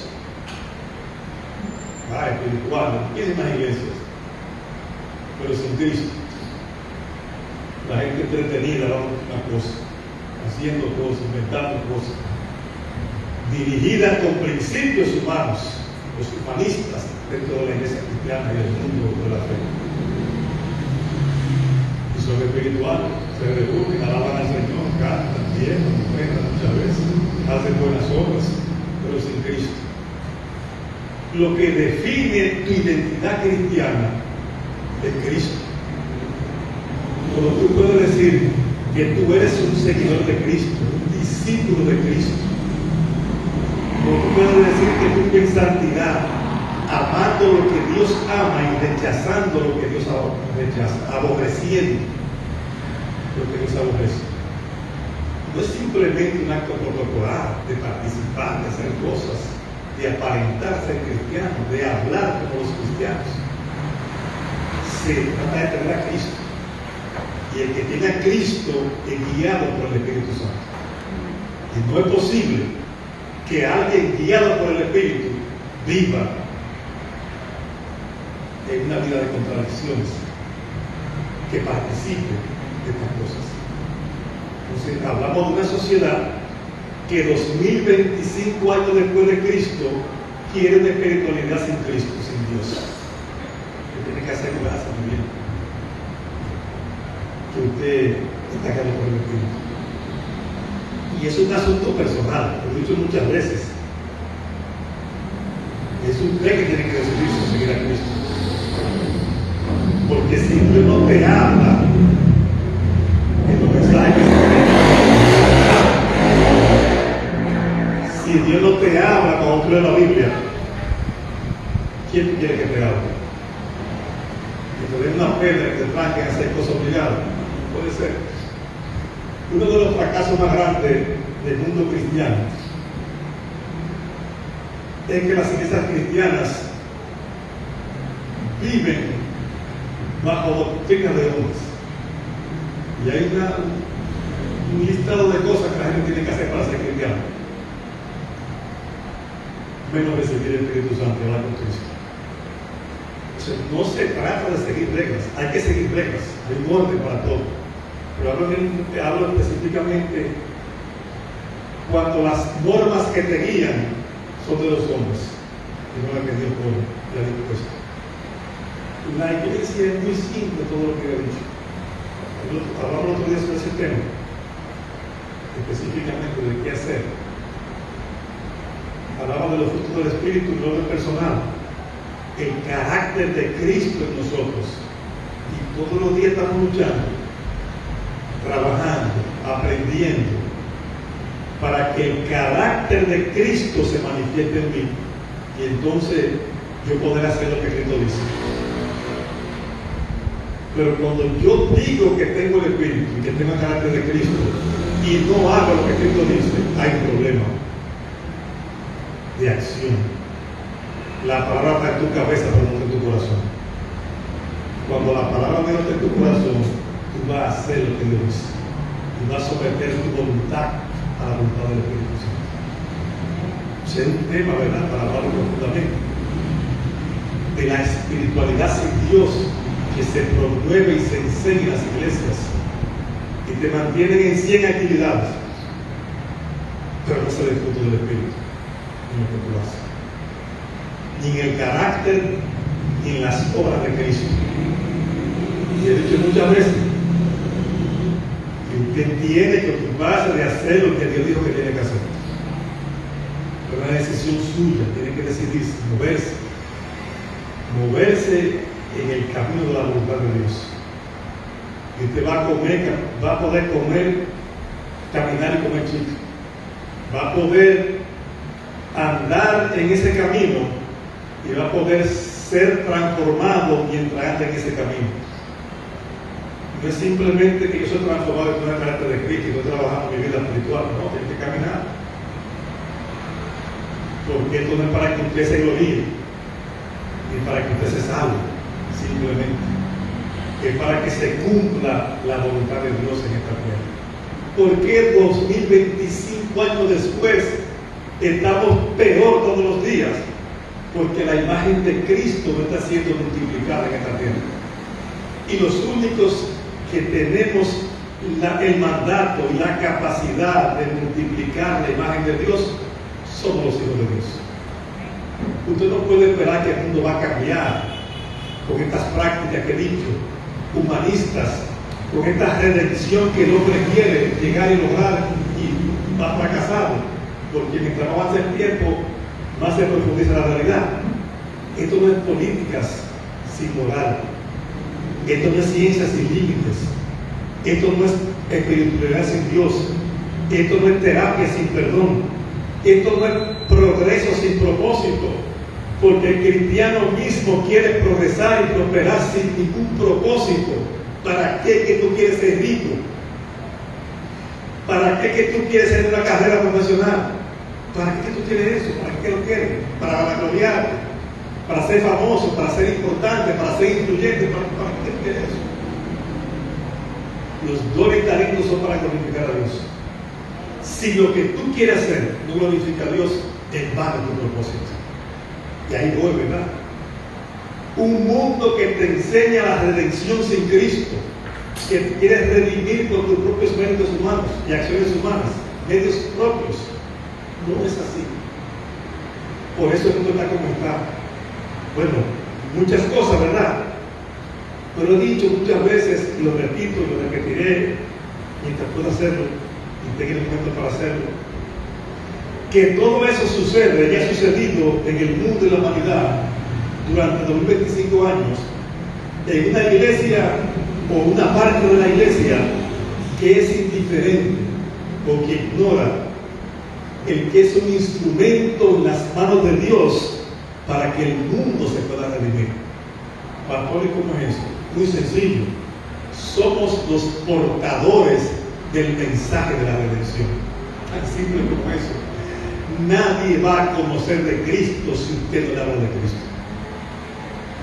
Espiritual, muchísimas iglesias, pero sin Cristo. La gente entretenida hablando una cosa, haciendo cosas, inventando cosas, dirigidas con principios humanos, los humanistas dentro de la iglesia cristiana y del mundo de la fe. Y son espirituales, se reúnen, alaban al Señor, cantan, tiendan, ofrendan muchas veces, hacen buenas obras, pero sin Cristo. Lo que define tu identidad cristiana es Cristo. Cuando tú puedes decir, que tú eres un seguidor de Cristo, un discípulo de Cristo. No puedes decir que tú vives en santidad, amando lo que Dios ama y rechazando lo que Dios rechaza, aborreciendo lo que Dios aborrece. No es simplemente un acto protocolar de participar, de hacer cosas, de aparentar ser cristiano, de hablar como los cristianos. Se trata de tener a Cristo. Y el que tiene a Cristo es guiado por el Espíritu Santo. Y no es posible que alguien guiado por el Espíritu viva en una vida de contradicciones, que participe de estas cosas. Entonces, hablamos de una sociedad que 2025 años después de Cristo quiere una espiritualidad sin Cristo, sin Dios. Que tiene que asegurarse muy bien que usted está guiado por el Espíritu. Y es un asunto personal, lo he dicho muchas veces. Es usted que tiene que decidirse seguir a Cristo. Porque si Dios no te habla en los mensajes, si Dios no te habla cuando tú lees la Biblia, ¿quién quiere que te hable? Que te den una pena y te tranquen a hacer cosas obligadas. Puede ser. Uno de los fracasos más grandes del mundo cristiano es que las iglesias cristianas viven bajo doctrina de hombres. Y hay un listado de cosas que la gente tiene que hacer para ser cristiano. Menos recibir el Espíritu Santo y hablar con Cristo. Entonces, no se trata de seguir reglas, hay que seguir reglas, hay un orden para todo. Pero hablo específicamente cuando las normas que te guían son de los hombres y no las que Dios pone, le ha dispuesto. La iglesia es muy simple todo lo que he dicho. Hablamos otro día sobre ese tema, específicamente de qué hacer. Hablaba de los frutos del Espíritu y no del personal. El carácter de Cristo en nosotros. Y todos los días estamos luchando, trabajando, aprendiendo, para que el carácter de Cristo se manifieste en mí. Y entonces yo poder hacer lo que Cristo dice. Pero cuando yo digo que tengo el Espíritu y que tengo el carácter de Cristo y no hago lo que Cristo dice, hay un problema de acción. La palabra está en tu cabeza, pero no está en tu corazón. Cuando la palabra no está en tu corazón, tú vas a hacer lo que Dios dice. Y vas a someter tu voluntad a la voluntad del Espíritu Santo. Ese es un tema, ¿verdad?, para hablar profundamente de la espiritualidad sin Dios, que se promueve y se enseña en las iglesias y te mantienen en 100 actividades, pero no se disfruta del Espíritu en lo que tú haces, ni en el carácter ni en las obras de Cristo. Y he dicho muchas veces que usted tiene que ocuparse de hacer lo que Dios dijo que tiene que hacer. Es una decisión suya, tiene que decidirse, moverse en el camino de la voluntad de Dios. Y usted va a poder comer, caminar y comer chicle. Va a poder andar en ese camino y va a poder ser transformado mientras anda en ese camino. No es simplemente que yo soy transformado en el carácter de Cristo y estoy trabajando mi vida espiritual. No, tiene que caminar. Porque esto no es para que usted se gloríe, ni para que usted se salve. Simplemente que para que se cumpla la voluntad de Dios en esta tierra. ¿Por qué 2025 años después estamos peor todos los días? Porque la imagen de Cristo no está siendo multiplicada en esta tierra. Y los únicos que tenemos el mandato y la capacidad de multiplicar la imagen de Dios somos los hijos de Dios. Usted no puede esperar que el mundo va a cambiar con estas prácticas que he dicho, humanistas, con esta redención que el hombre quiere llegar y lograr y va fracasado, porque mientras más avanza el tiempo, más se profundiza la realidad. Esto no es políticas sin moral, esto no es ciencia sin límites, esto no es espiritualidad sin Dios. Esto no es terapia sin perdón. Esto no es progreso sin propósito. Porque el cristiano mismo quiere progresar y prosperar sin ningún propósito. ¿Para qué que tú quieres ser rico? ¿Para qué que tú quieres hacer una carrera profesional? ¿Para qué tú quieres eso? ¿Para qué lo quieres? ¿Para vanagloriarte? ¿Para ser famoso? ¿Para ser importante? ¿Para ser influyente? ¿Para qué tú quieres eso? Los dones y talentos son para glorificar a Dios. Si lo que tú quieres hacer no glorifica a Dios, es vano tu propósito. Y ahí voy, ¿verdad? Un mundo que te enseña la redención sin Cristo, que te quieres redimir con tus propios méritos humanos y acciones humanas, medios propios, no es así. Por eso el mundo está como está. Bueno, muchas cosas, ¿verdad? Pero he dicho muchas veces, y lo repito y lo repetiré mientras pueda hacerlo y tenga el momento para hacerlo, que todo eso sucede y ha sucedido en el mundo y la humanidad durante 2025 años en una iglesia o una parte de la iglesia que es indiferente o que ignora el que es un instrumento en las manos de Dios para que el mundo se pueda redimir. Pastor, ¿y cómo es eso? Muy sencillo. Somos los portadores del mensaje de la redención. Tan simple como eso. Nadie va a conocer de Cristo si usted no le habla de Cristo.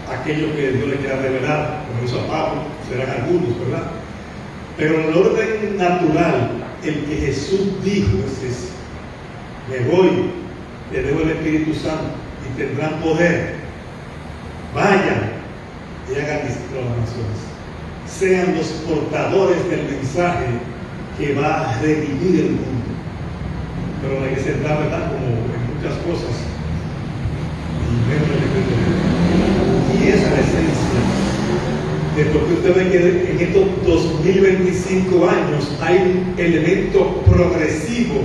Aquello que Dios le quiera revelar, como hizo a Pablo, serán algunos, ¿verdad? Pero en el orden natural, el que Jesús dijo es ese: me voy, le debo el Espíritu Santo y tendrán poder. Vayan y hagan discípulos a las naciones. Sean los portadores del mensaje que va a redimir el mundo. Pero la iglesia está, ¿verdad?, como en muchas cosas, y esa es la esencia de por qué usted ve que en estos 2025 años hay un elemento progresivo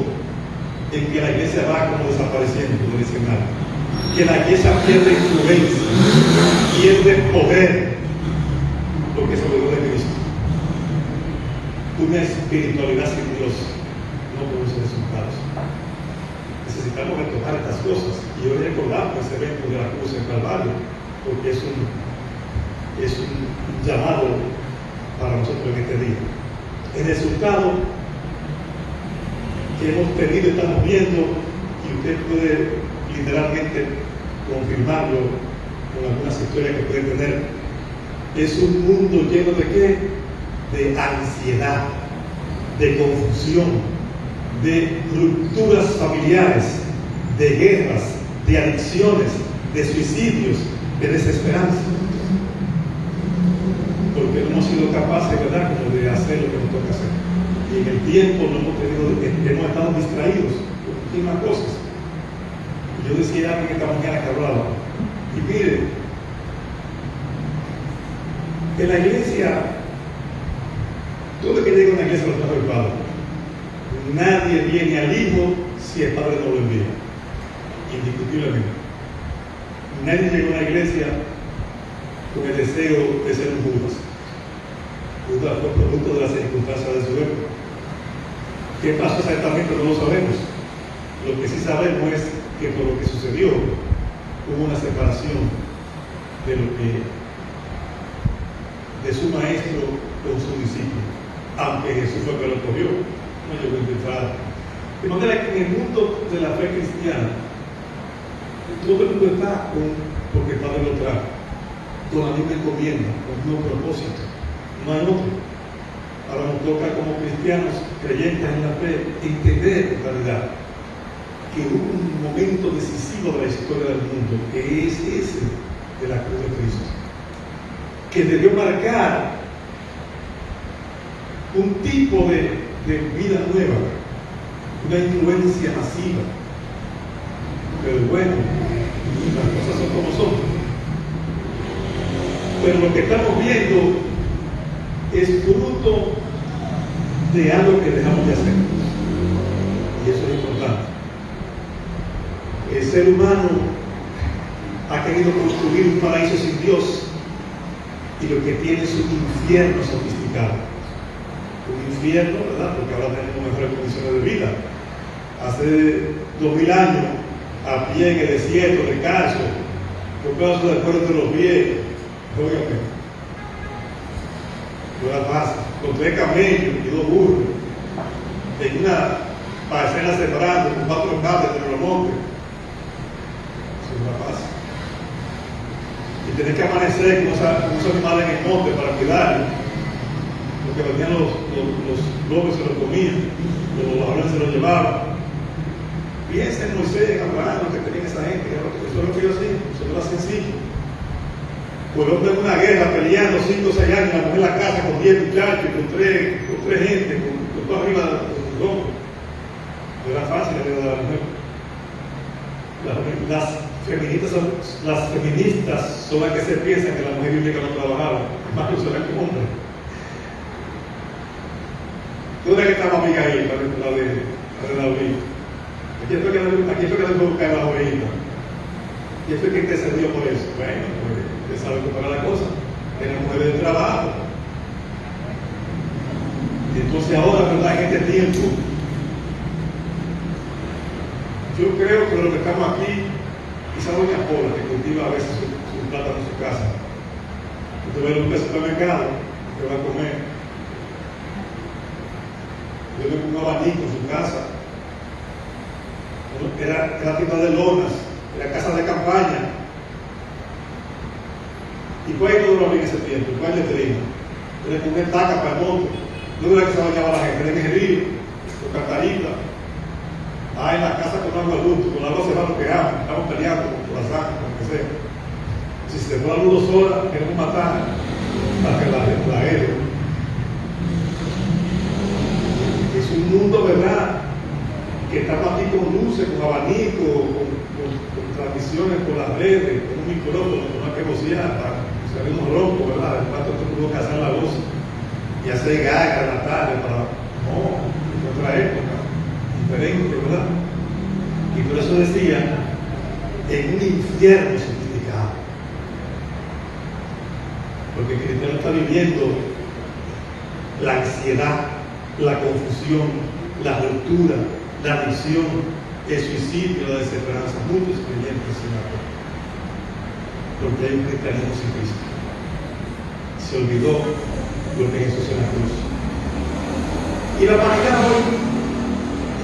en que la iglesia va como desapareciendo del escenario, que la iglesia pierde influencia, pierde poder, porque se olvidó de Cristo. Una espiritualidad sin Dios no produce resultados. Necesitamos retomar estas cosas y hoy recordamos ese evento de la cruz en Calvario, porque es un llamado para nosotros en este día. El resultado que hemos tenido, estamos viendo, y usted puede literalmente confirmarlo con algunas historias que puede tener, es un mundo lleno de ¿qué? De ansiedad, de confusión, de rupturas familiares, de guerras, de adicciones, de suicidios, de desesperanza. Porque no hemos sido capaces, ¿verdad?, como de hacer lo que nos toca hacer. Y en el tiempo no hemos estado distraídos por muchísimas cosas. Yo decía a alguien esta mañana que hablaba, y mire, en la iglesia, todo el que llega a una iglesia lo trajo el Padre. Nadie viene al Hijo si el Padre no lo envía, indiscutiblemente. Nadie llegó a una iglesia con el deseo de ser un Judas. Judas fue producto de las circunstancias de su época. ¿Qué pasó exactamente? No lo sabemos. Lo que sí sabemos es que por lo que sucedió hubo una separación de su maestro con su discípulo, aunque Jesús fue el que lo cogió, no llegó a infiltrar. De manera que en el mundo de la fe cristiana todo el mundo está porque el Padre lo trajo, con la misma encomienda, con el mismo propósito, no hay otro. Ahora nos toca como cristianos creyentes en la fe entender en realidad que hubo un momento decisivo de la historia del mundo, que es ese de la cruz de Cristo, que debió marcar un tipo de vida nueva, una influencia masiva. Pero bueno, las cosas son como son. Pero lo que estamos viendo es fruto de algo que dejamos de hacer. Y eso es importante. El ser humano ha querido construir un paraíso sin Dios y lo que tiene es un infierno sofisticado. un infierno, ¿verdad? Porque ahora tenemos mejores condiciones de vida. Hace 2000 años, a pie en el desierto, descalzo, con pedazos de cuero de los pies, óigame, no era fácil, con 3 camellos y 2 burros, en una parcela sembrando, con 4 cables entre los montes. Eso no era fácil. Y tener que amanecer con esos animales en el monte para cuidarlos, porque venían los lobos se los comían, los ladrones se los llevaban. Piensa en Moisés, en Abraham, lo que tenían esa gente, eso es lo que yo hacía, eso no era sencillo. Pues el hombre en una guerra peleando 5 o 6 años, la mujer en la casa con 10 muchachos, con 3 gente, con todo arriba de los hombros. No era fácil la vida de la mujer. Las feministas son las que se piensan que la mujer bíblica no trabajaba, más que usaban como hombre. ¿Dónde es que estaba Abigail, la de David? Aquí fue que le fue a buscar a las ovejitas. Y fue que intercedió por eso. Bueno, pues usted sabe cómo era la cosa. Era mujer de trabajo. Y entonces ahora, ¿verdad? En este tiempo, yo creo que los que estamos aquí, quizá doña Pola, que cultiva a veces su plátano en su casa. Usted va a ir a un supermercado, usted va a comer. Yo tengo un abanico en su casa. Era tienda de lonas, era casa de campaña. ¿Y cuál es todo lo que en ese tiempo? ¿Cuál es el letrina? Era con una estaca para el monte. No era que se bañaba la gente, era en el río, con cantarita. En la casa con agua adulto, con agua se va lo que aman, estamos peleando con la sangre, con lo que sea. Si se fue a la luz 2 horas, queremos matar para que la aire. Es un mundo, ¿verdad? Que estamos aquí con luces, con abanico, con transmisiones por las redes, con un micrófono, con una que vocea, para que se un ronco, ¿verdad? En cuanto tú pudo cazar la voz y hacer gaga en la tarde para. No, en otra época, diferente, ¿verdad? Y por eso decía, en un infierno significado. Porque el cristiano está viviendo la ansiedad, la confusión, la ruptura, la adicción, el suicidio, la desesperanza. Muchos creyentes sin amor, porque hay un cristianismo sin Cristo. Se olvidó lo que Jesús en la cruz. Y la humanidad hoy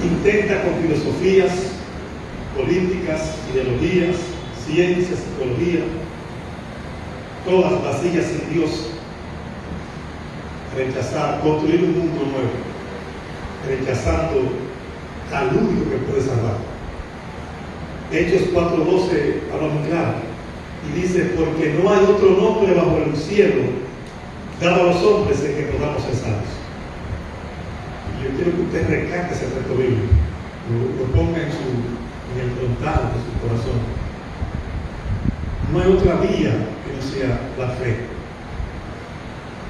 intenta con filosofías, políticas, ideologías, ciencia, psicología, todas vacías sin Dios, rechazar, construir un mundo nuevo, rechazando al único que puede salvar. Hechos 4:12 habla muy claro y dice: porque no hay otro nombre bajo el cielo dado a los hombres en que podamos ser salvos. Yo quiero que usted recate ese texto bíblico, lo ponga en el frontal de su corazón. No hay otra vía que no sea la fe.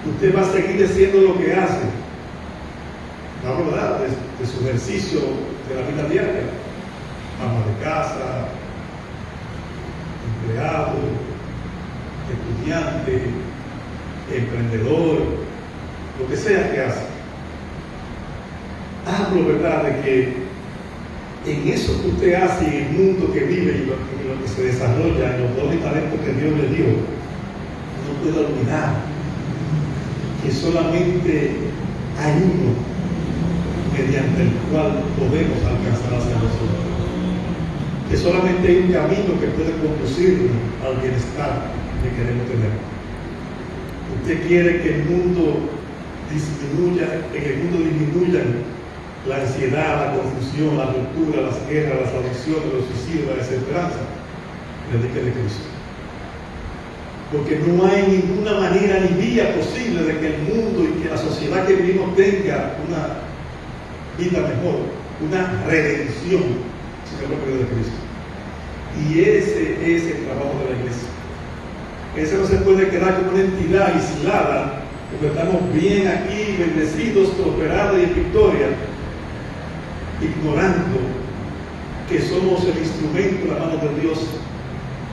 Usted va a seguir haciendo lo que hace, vamos a hablar de su ejercicio de la vida diaria, ama de casa, empleado, estudiante, emprendedor, lo que sea que hace. Hablo, ¿verdad?, de que en eso que usted hace, en el mundo que vive y lo que se desarrolla, en los dones y talentos que Dios le dio, no puede olvidar que solamente hay uno mediante el cual podemos alcanzar la salvación. Que solamente hay un camino que puede conducirnos al bienestar que queremos tener. Usted quiere que el mundo disminuyan la ansiedad, la confusión, la ruptura, las guerras, las adicciones, los suicidios, la desesperanza, predíquele de Cristo. Porque no hay ninguna manera ni vía posible de que el mundo y que la sociedad que vivimos tenga una vida mejor, una redención, sin el nombre de Cristo. Y ese es el trabajo de la iglesia. Ese no se puede quedar como una entidad aislada, porque estamos bien aquí, bendecidos, prosperados y en victoria, ignorando que somos el instrumento en la mano de Dios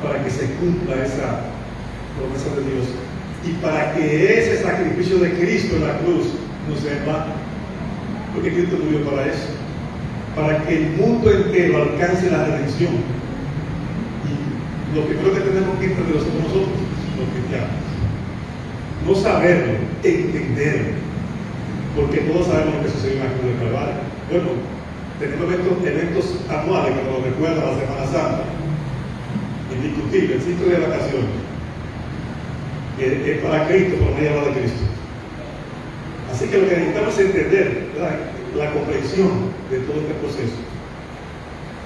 para que se cumpla esa promesa de Dios y para que ese sacrificio de Cristo en la cruz no sea en vano. Porque Cristo murió para eso, para que el mundo entero alcance la redención. Y lo primero que tenemos que entender somos nosotros, los cristianos. No saberlo, entenderlo, porque todos sabemos lo que sucedió en la cruz del Calvario. Bueno, tenemos eventos anuales que nos recuerdan la Semana Santa, indiscutible, el ciclo de vacaciones, que es para Cristo, pero no habla de Cristo. Así que lo que necesitamos es entender, ¿verdad?, la comprensión de todo este proceso,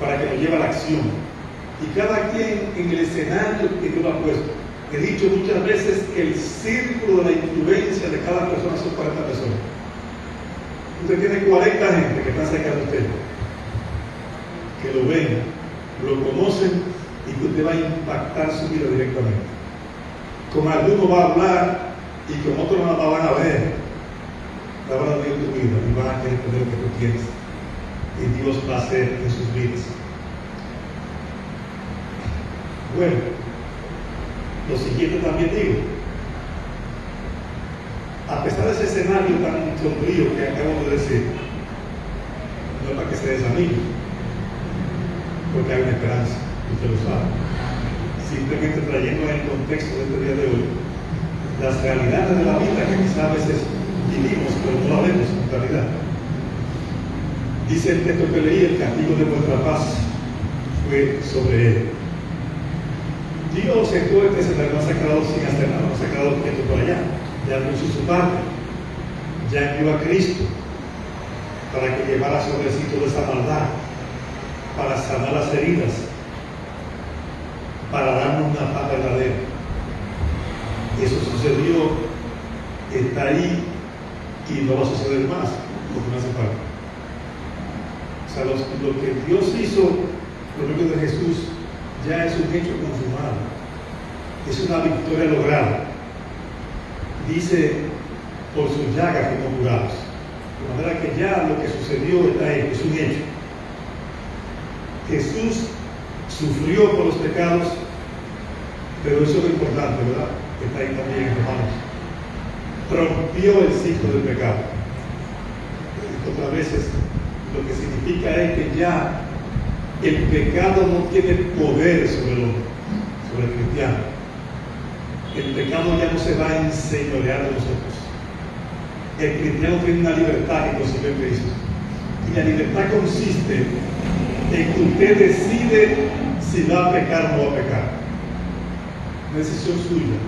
para que nos lleve a la acción. Y cada quien en el escenario que Dios ha puesto. He dicho muchas veces que el círculo de la influencia de cada persona son 40 personas. Usted tiene 40 gente que están cerca de usted, que lo ven, lo conocen y que usted va a impactar su vida directamente. Con algunos va a hablar y con otros no la van a ver. La van a ver en tu vida y van a querer entender lo que tú quieres. Y Dios va a hacer en sus vidas. Bueno, lo siguiente también digo, a pesar de ese escenario tan sombrío que acabo de decir, no es para que se desanime, porque hay una esperanza, usted lo sabe. Simplemente trayendo en el contexto de este día de hoy las realidades de la vida que quizás a veces vivimos, pero no la vemos en realidad. Dice el texto que leí: el castigo de vuestra paz fue sobre él. Dios en todo este escenario no se ha quedado sin hacer nada, no se ha quedado quieto por allá. Ya no hizo su parte, ya envió a Cristo para que llevara sobre sí toda esa maldad, para sanar las heridas, para darnos una paz verdadera. Y eso sucedió, está ahí y no va a suceder más, porque no hace falta. O sea, lo que Dios hizo por medio de Jesús ya es un hecho consumado, es una victoria lograda. Dice: por sus llagas fuimos curados. De manera que ya lo que sucedió está ahí, es un hecho. Jesús sufrió por los pecados, pero eso es lo importante, ¿verdad? Está ahí también, hermanos. Rompió el ciclo del pecado. Otras veces lo que significa es que ya el pecado no tiene poder sobre el hombre, sobre el cristiano. El pecado ya no se va a enseñorear de nosotros. El cristiano tiene una libertad que consiguió en Cristo. Y la libertad consiste en que usted decide si va a pecar o no va a pecar. Una decisión suya.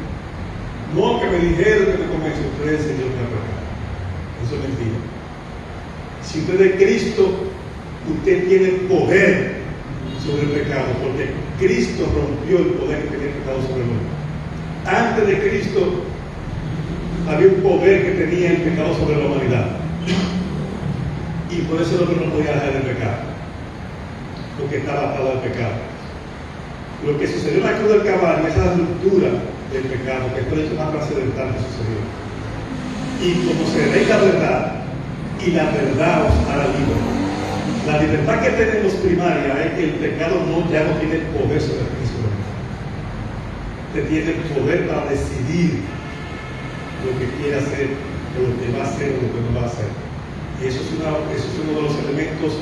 No que me dijeron que me convenció, usted decidió que va a pecar. Eso es mentira. Si usted es de Cristo, usted tiene poder sobre el pecado, porque Cristo rompió el poder que tenía el pecado sobre el hombre. Antes de Cristo había un poder que tenía el pecado sobre la humanidad, y por eso el hombre no podía dejar de pecar, porque estaba atado al pecado. Lo que sucedió en la cruz del Calvario, esa ruptura del pecado, que fue el hecho más trascendental que sucedió. Y como se ve la verdad, y la verdad os hará libre. La libertad que tenemos primaria es que el pecado ya no tiene poder sobre ti. Usted tiene el poder para decidir lo que quiere hacer, o lo que va a hacer, o lo que no va a hacer. Y eso es uno de los elementos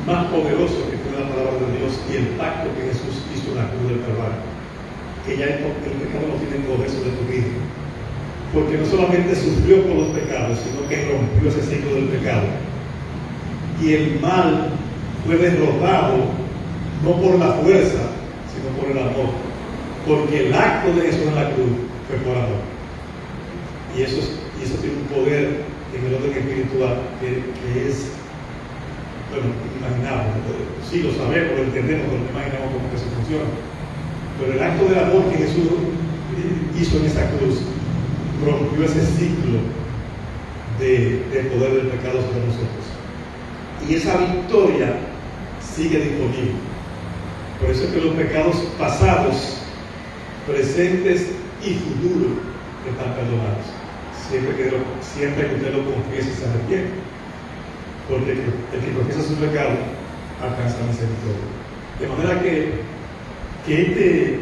más poderosos que tiene la palabra de Dios y el pacto que Jesús hizo en la cruz del Calvario. Que ya el pecado no tiene poder sobre tu vida. Porque no solamente sufrió por los pecados, sino que rompió ese ciclo del pecado. Y el mal fue derrotado no por la fuerza, sino por el amor. Porque el acto de Jesús en la cruz fue por amor. Y eso tiene un poder en el orden espiritual que es, bueno, inimaginable. Sí, lo sabemos, lo entendemos, pero no imaginamos cómo que eso funciona. Pero el acto del amor que Jesús hizo en esa cruz rompió ese ciclo de poder del pecado sobre nosotros. Y esa victoria sigue disponible. Por eso es que los pecados pasados, presentes y futuros están perdonados. Siempre que usted lo confiese y se arrepiente. Porque el que confiesa su pecado alcanza misericordia. De manera que este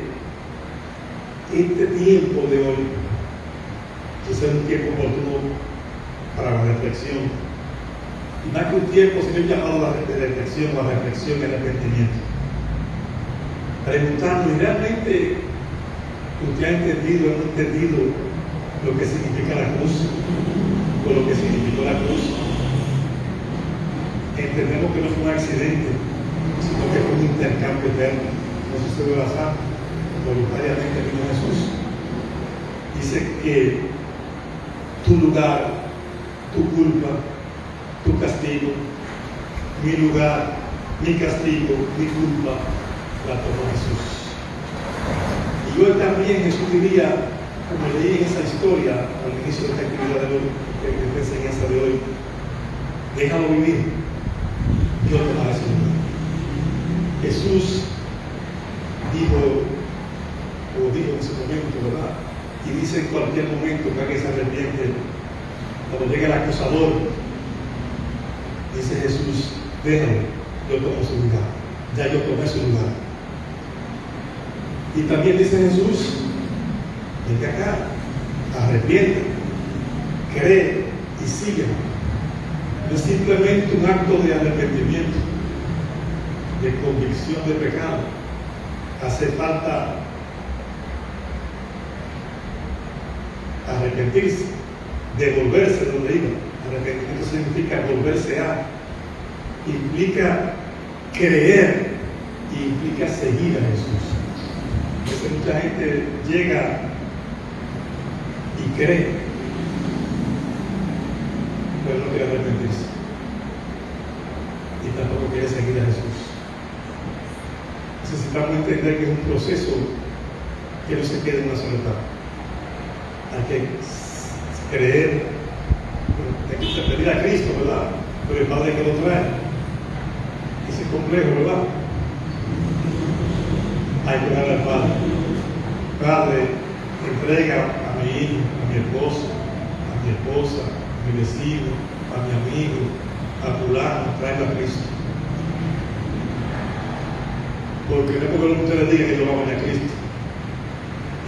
tiempo de hoy, que sea un tiempo oportuno para la reflexión. Y más que un tiempo, sino un llamado a la reflexión y arrepentimiento. Preguntando, ¿y realmente usted ha entendido o no ha entendido lo que significa la cruz? O lo que significó la cruz. Entendemos que no fue un accidente, sino que fue un intercambio eterno. No sucedió al azar, voluntariamente vino Jesús. Dice que tu lugar, tu culpa, tu castigo, mi lugar, mi castigo, mi culpa, la tomó Jesús. Y hoy también Jesús diría, como leí en esa historia al inicio de esta actividad de hoy, de esta enseñanza de hoy, déjalo vivir, yo tomaré su lugar. Jesús dijo en ese momento, ¿verdad? Y dice en cualquier momento que alguien se arrepiente, cuando llega el acusador, dice Jesús, déjalo, yo tomo su lugar, ya yo tomé su lugar. Y también dice Jesús, vente acá, arrepiente, cree y sigue. No es simplemente un acto de arrepentimiento, de convicción de pecado. Hace falta arrepentirse, devolverse de donde iba. Arrepentimiento significa volverse a, implica creer y implica seguir a Jesús. Porque mucha gente llega y cree, pero no quiere arrepentirse y tampoco quiere seguir a Jesús. Necesitamos entender que es un proceso que no se queda en una sola etapa. Hay que creer, hay que pedir a Cristo, ¿verdad? Pero el Padre que lo trae. Ese es complejo, ¿verdad? Hay que orar al Padre. Padre, entrega a mi hijo, a mi esposo, a mi esposa, a mi vecino, a mi amigo, a fulano, tráelo a Cristo. Porque no es porque ustedes digan que yo voy a Cristo.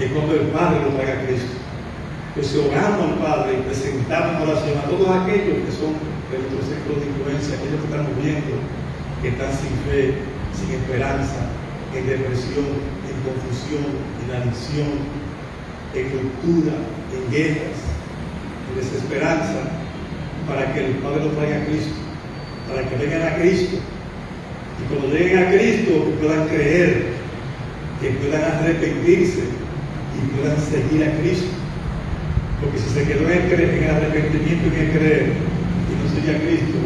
Es cuando el Padre lo traiga a Cristo. Pues oramos al Padre y presentamos oración a todos aquellos que son de nuestro centro de influencia, aquellos que estamos viendo, que están sin fe, sin esperanza, en depresión, en confusión, en adicción, en ruptura, en guerras, en desesperanza, para que el Padre lo traiga a Cristo, para que vengan a Cristo. Y cuando lleguen a Cristo, que puedan creer, que puedan arrepentirse y puedan seguir a Cristo. Porque si se quedó en el arrepentimiento y en el creer y no sigue a Cristo,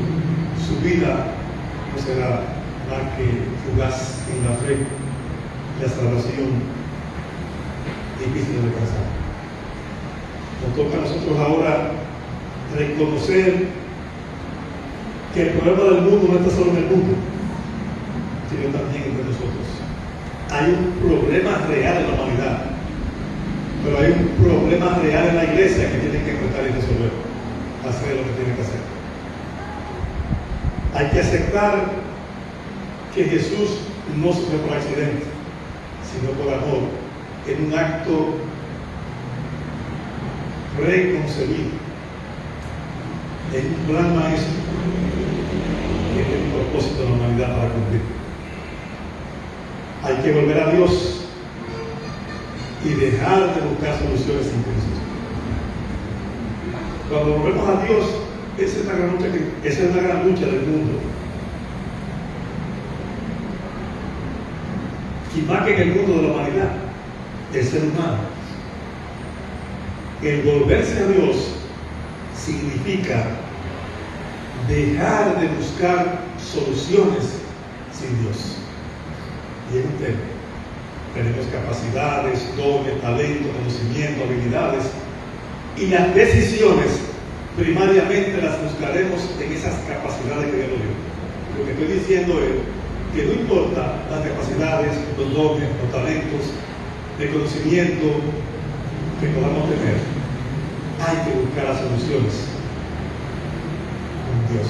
su vida no será más que fugaz en la fe y la salvación, difícil de alcanzar. Nos toca a nosotros ahora reconocer que el problema del mundo no está solo en el mundo, sino también entre nosotros. Hay un problema real en la humanidad, pero hay un problema real en la iglesia que tienen que enfrentar y resolver, hacer lo que tienen que hacer. Hay que aceptar que Jesús no se fue por accidente, sino por amor, en un acto preconcebido, en un plan maestro que tiene un propósito de la humanidad para cumplir. Hay que volver a Dios y dejar de buscar soluciones sin Cristo. Cuando volvemos a Dios, esa es la gran lucha del mundo. Y más que en el mundo de la humanidad, el ser humano. El volverse a Dios significa dejar de buscar soluciones sin Dios. Y es un tema. Tenemos capacidades, dones, talento, conocimiento, habilidades. Y las decisiones, primariamente las buscaremos en esas capacidades que Dios nos dio. Lo que estoy diciendo es que no importa las capacidades, los dones, los talentos, el conocimiento que podamos tener, hay que buscar las soluciones con Dios.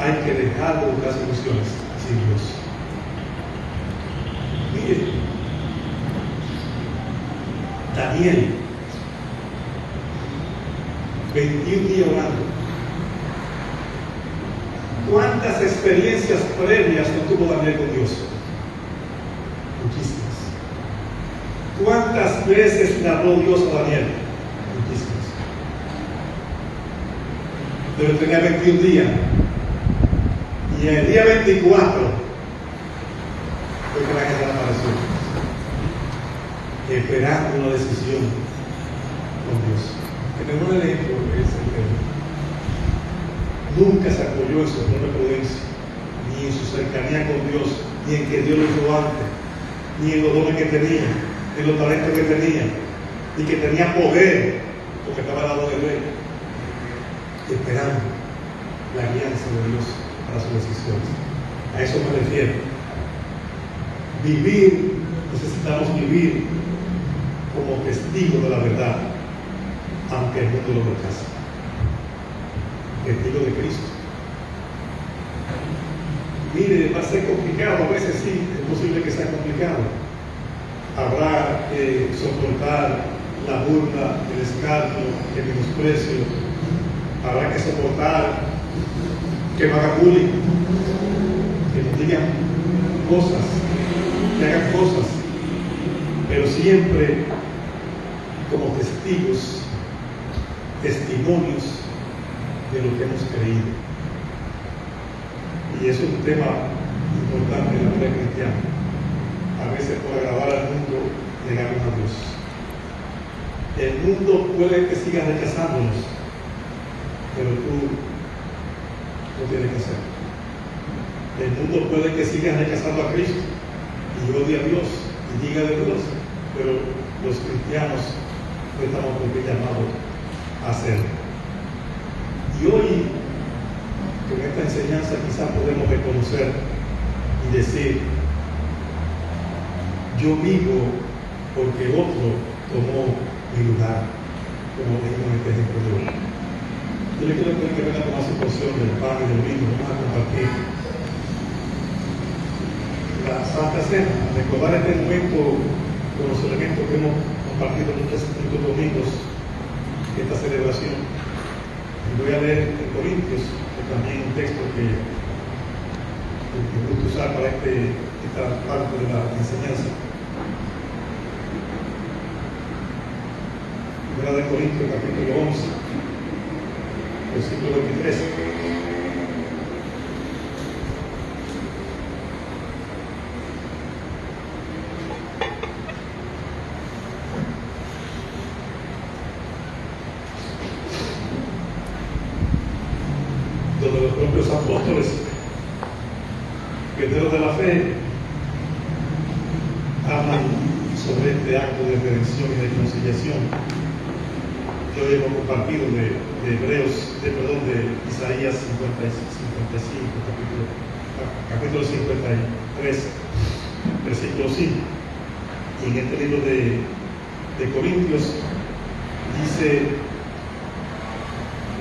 Hay que dejar de buscar soluciones sin Dios. Miren, 21 días orando. ¿Cuántas experiencias previas no tuvo Daniel con Dios? Muchísimas. ¿Cuántas veces le habló Dios a Daniel? Muchísimas. Pero tenía 21 días. Y en el día 24 fue que la gente apareció, esperando una decisión con Dios. Tenemos un ejemplo que es el rey. Nunca se apoyó en su propia prudencia, ni en su cercanía con Dios, ni en que Dios lo hizo antes, ni en los dones que tenía, ni en los talentos que tenía, ni que tenía poder, porque estaba al lado del rey, esperando la guianza de Dios para sus decisiones. A eso me refiero. Necesitamos vivir como testigos de la verdad, aunque el mundo lo rechace. Testigo de Cristo. Mire, va a ser complicado, a veces sí, es posible que sea complicado. Habrá que soportar la burla, el escarnio, el menosprecio. Habrá que soportar que me hagan bullying, que nos digan cosas, que hagan cosas, pero siempre como testigos, testimonios de lo que hemos creído. Y eso es un tema importante en la vida cristiana. A veces por agradar al mundo negamos a Dios. El mundo puede que siga rechazándonos, pero tú no tienes que hacerlo. El mundo puede que siga rechazando a Cristo y odie a Dios y diga de Dios, pero los cristianos no estamos por qué llamados a hacerlo. Y hoy, con esta enseñanza, quizás podemos reconocer y decir: yo vivo porque otro tomó mi lugar, como dijimos en este ejemplo de hoy. Yo le quiero pedir que venga a tomar su porción del pan y del vino. Vamos a compartir la Santa Cena, a recordar este momento con los elementos que hemos compartido muchos domingos, esta celebración. Voy a leer en Corintios, que también es un texto que me gusta usar para esta parte de la enseñanza. Primera de Corintios, capítulo 11, versículo 23. Donde los propios apóstoles, guerreros de la fe, hablan sobre este acto de redención y de reconciliación. Yo hemos compartido de Isaías 55, capítulo 53, versículo 5. Y en este libro de Corintios dice,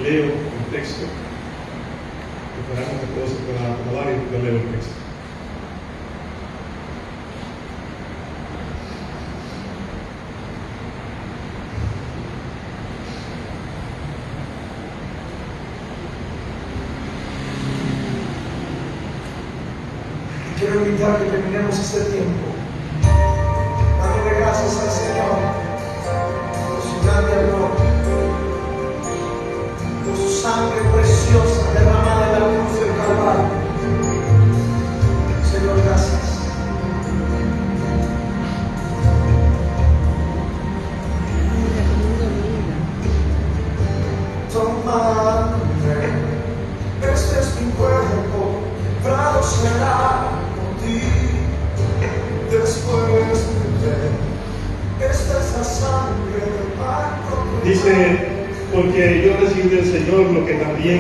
leo el texto. Esperamos que todo se pueda acomodar y yo leo el texto. Quiero invitar que terminemos este tiempo dándole gracias al Señor por su grande amor, por su sangre preciosa derramada en la cruz del Calvario. Señor, gracias. Tomadme, este es mi cuerpo, quebrado será por ti. Después de esta es la sangre del pacto. Dice, porque yo recibí del Señor lo que también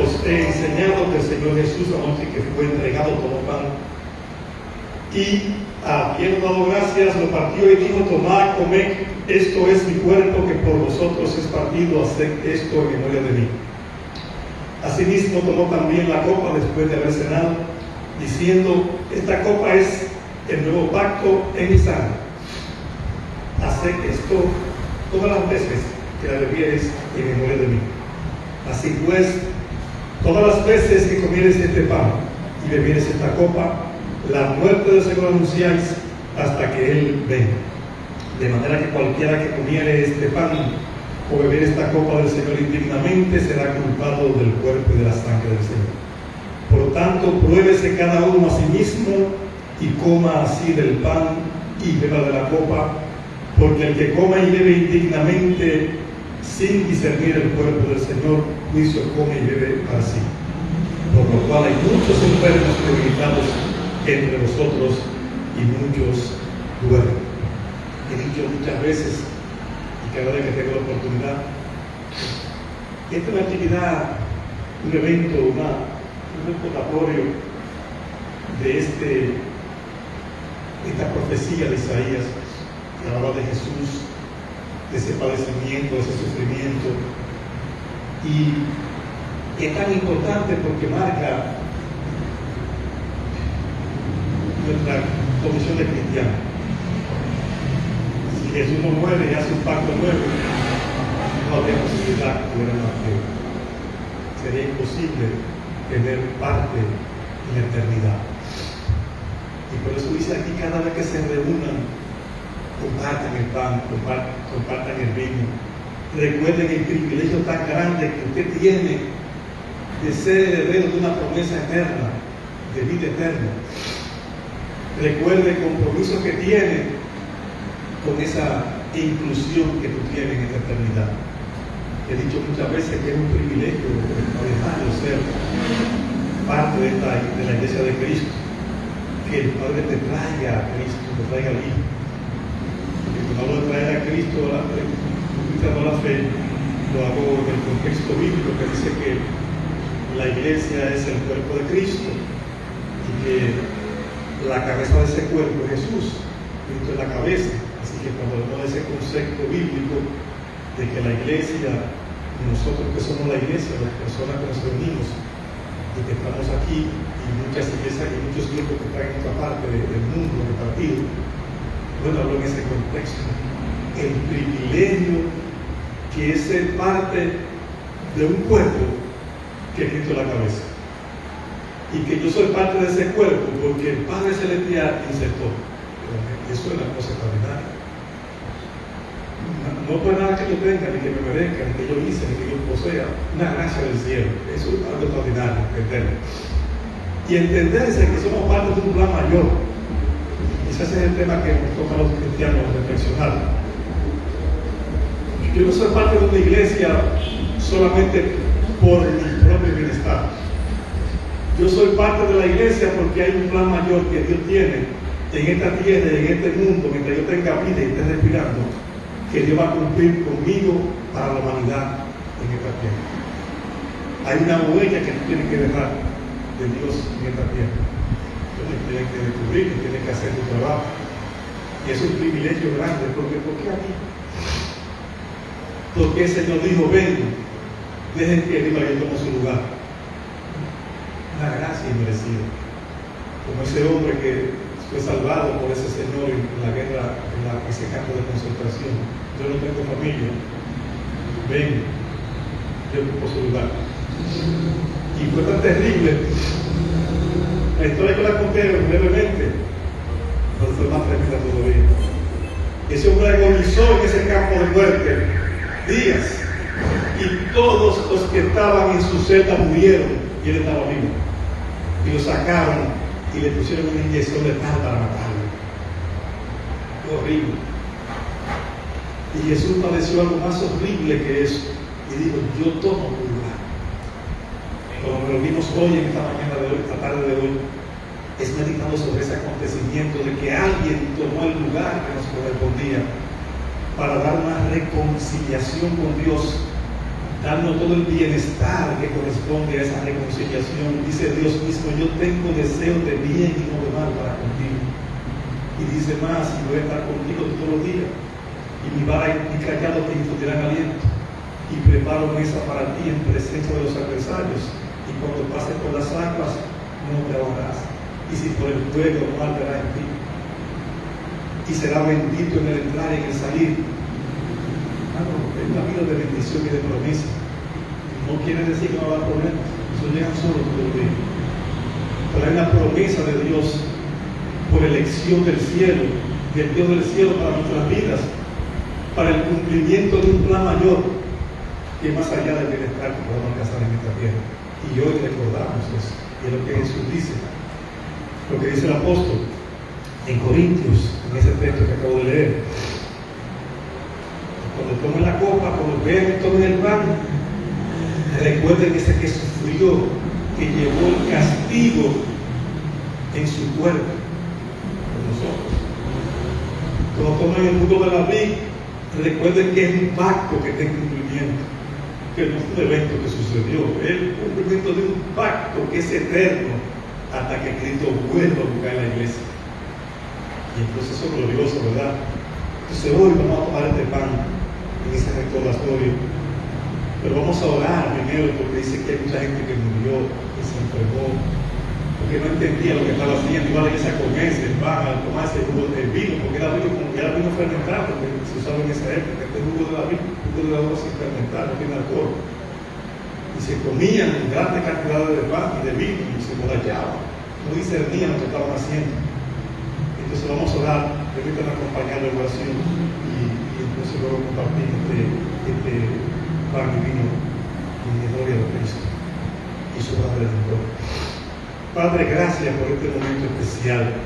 os he enseñado, que el Señor Jesús, a noche que fue entregado, tomó pan y habiendo dado gracias, lo partió y dijo: tomad, comed, esto es mi cuerpo que por vosotros es partido, haced esto en memoria de mí. Asimismo tomó también la copa después de haber cenado, diciendo: esta copa es el nuevo pacto en mi sangre. Haced esto todas las veces que la bebieres en memoria de mí. Así pues, todas las veces que comieres este pan y bebieres esta copa, la muerte del Señor anunciáis hasta que Él venga. De manera que cualquiera que comiere este pan o beber esta copa del Señor indignamente será culpado del cuerpo y de la sangre del Señor. Por lo tanto, pruébese cada uno a sí mismo y coma así del pan y beba de la copa, porque el que coma y bebe indignamente sin discernir el cuerpo del Señor, juicio come y bebe para sí. Por lo cual hay muchos enfermos debilitados entre vosotros y muchos duermen. He dicho muchas veces, y cada vez que tengo la oportunidad, esta es una actividad, un evento, un recordatorio de esta profecía de Isaías que hablaba de Jesús, de ese padecimiento, de ese sufrimiento, y es tan importante porque marca nuestra condición de cristiano. Si Jesús no muere y hace un pacto nuevo, no habría posibilidad que hubiera un ateo. Sería imposible tener parte en la eternidad. Y por eso dice aquí, cada vez que se reúnan, compartan el pan, compartan el vino. Recuerden el privilegio tan grande que usted tiene de ser heredero de una promesa eterna, de vida eterna. Recuerde el compromiso que tiene con esa inclusión que tú tienes en esta eternidad. He dicho muchas veces que es un privilegio extraordinario ser parte de la iglesia de Cristo, que el Padre te traiga a Cristo, te traiga al Hijo. Porque cuando hablo de traer a Cristo, no la fe, lo hago en el contexto bíblico que dice que la iglesia es el cuerpo de Cristo y que la cabeza de ese cuerpo es Jesús, Cristo es la cabeza. Así que cuando hablamos de ese concepto bíblico de que la iglesia, nosotros que somos la iglesia, las personas que nos reunimos y que estamos aquí, y muchas iglesias y muchos grupos que están en otra parte del mundo repartido, bueno, hablo en ese contexto. El privilegio que es ser parte de un cuerpo que Cristo es la cabeza. Y que yo soy parte de ese cuerpo porque el Padre Celestial insertó. Eso es una cosa extraordinaria. No por nada que yo tenga, ni que me merezca, ni que yo hice, ni que yo posea, una gracia del cielo. Eso es algo extraordinario, entenderlo. Y entenderse que somos parte de un plan mayor. Ese es el tema que nos toca a los cristianos reflexionar. Yo no soy parte de una iglesia solamente por mi propio bienestar. Yo soy parte de la iglesia porque hay un plan mayor que Dios tiene en esta tierra y en este mundo, mientras yo tenga vida y esté respirando, que Dios va a cumplir conmigo para la humanidad en esta tierra. Hay una huella que tú tienes que dejar de Dios en esta tierra. Entonces tienes que descubrir, tienes que hacer tu trabajo. Y es un privilegio grande, porque ¿por qué a mí? Porque el Señor dijo, ven, dejen que arriba yo tomo su lugar. Una gracia inmerecida. Como ese hombre que fue salvado por ese Señor en la guerra, en ese campo de concentración. Yo no tengo familia. Ven, yo ocupo su lugar. Y fue tan terrible. La historia que la conté brevemente, pero fue más tremenda todavía. Ese hombre agonizó en ese campo de muerte días. Y todos los que estaban en su celda murieron y él estaba vivo. Y lo sacaron y le pusieron una inyección letal para matarlo. Fue horrible. Y Jesús padeció algo más horrible que eso. Y dijo, yo tomo tu lugar. Como lo vimos hoy, en esta mañana de hoy, esta tarde de hoy, es meditando sobre ese acontecimiento de que alguien tomó el lugar que nos correspondía para dar una reconciliación con Dios, dando todo el bienestar que corresponde a esa reconciliación. Dice Dios mismo, yo tengo deseos de bien y no de mal para contigo. Y dice más, y voy a estar contigo todos los días, y mi vara y mi callado te infundirán aliento, y preparo mesa para ti en presencia de los adversarios, y cuando pases por las aguas no te ahogarás, y si por el fuego no arderá en ti, y será bendito en el entrar y en el salir. es una vida de bendición y de promesa. No quiere decir que no va a haber problemas, eso llega solo por el bien. Pero hay una promesa de Dios por elección del cielo, del Dios del cielo para nuestras vidas, para el cumplimiento de un plan mayor que es más allá del bienestar que podamos alcanzar en esta tierra. Y hoy recordamos eso, y es lo que Jesús dice, lo que dice el apóstol en Corintios, en ese texto que acabo de leer. Cuando tomen la copa, cuando vean y tomen el pan, recuerden ese que sufrió, que llevó el castigo en su cuerpo por nosotros. Cuando tomen el jugo de la vid, recuerden que es un pacto que está en cumplimiento, que no fue un evento que sucedió, es el cumplimiento de un pacto que es eterno hasta que Cristo vuelva a buscar la iglesia. Y el proceso glorioso, ¿verdad? Entonces hoy vamos a tomar este pan en ese recordatorio, pero vamos a orar primero porque dice que hay mucha gente que murió, que se enfermó, porque no entendía lo que estaba haciendo, iba a la iglesia a comerse el pan, a tomarse el vino, porque era vino como que era vino fermentado, que se usaba en esa época, este jugo de la vida, jugo de la uva sin fermentar, no tiene alcohol. Y se comían en grandes cantidades de pan y de vino y se emborrachaban, no discernían lo que estaban haciendo. Entonces vamos a orar, permítanme acompañar la oración y entonces luego compartir este pan y vino en memoria de Cristo y su Padre Redentor. Padre, gracias por este momento especial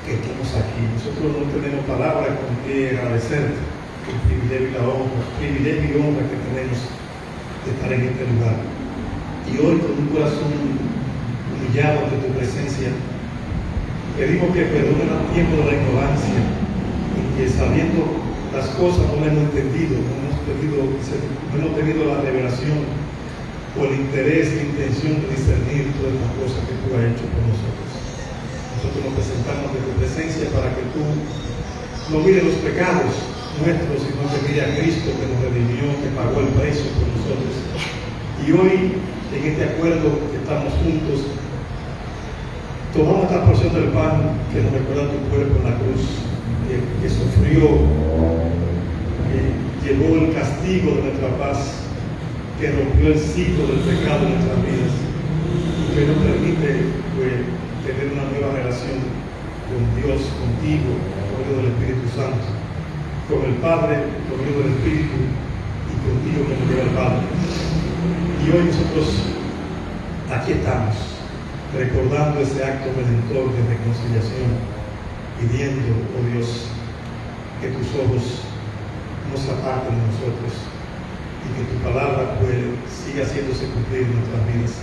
que estamos aquí. Nosotros no tenemos palabras con que agradecerte el privilegio y honra que tenemos de estar en este lugar. Y hoy con un corazón humillado ante tu presencia, pedimos que perdonen el tiempo de la ignorancia y que sabiendo las cosas no las hemos entendido, no hemos tenido la revelación o el interés e intención de discernir todas las cosas que tú has hecho por nosotros. Nosotros nos presentamos ante tu presencia para que tú no mires los pecados nuestros, sino que mire a Cristo que nos redimió, que pagó el precio por nosotros. Y hoy, en este acuerdo que estamos juntos, tomamos esta porción del pan que nos recuerda tu cuerpo en la cruz, que sufrió, que llevó el castigo de nuestra paz, que rompió el ciclo del pecado en nuestras vidas y que nos permite tener una nueva relación con Dios, contigo, por medio del Espíritu Santo, con el Padre, por medio del Espíritu y contigo que nos lleva el Padre. Y hoy nosotros aquí estamos, recordando ese acto redentor de reconciliación, pidiendo, oh Dios, que tus ojos no se aparten de nosotros y que tu palabra siga haciéndose cumplir en nuestras vidas.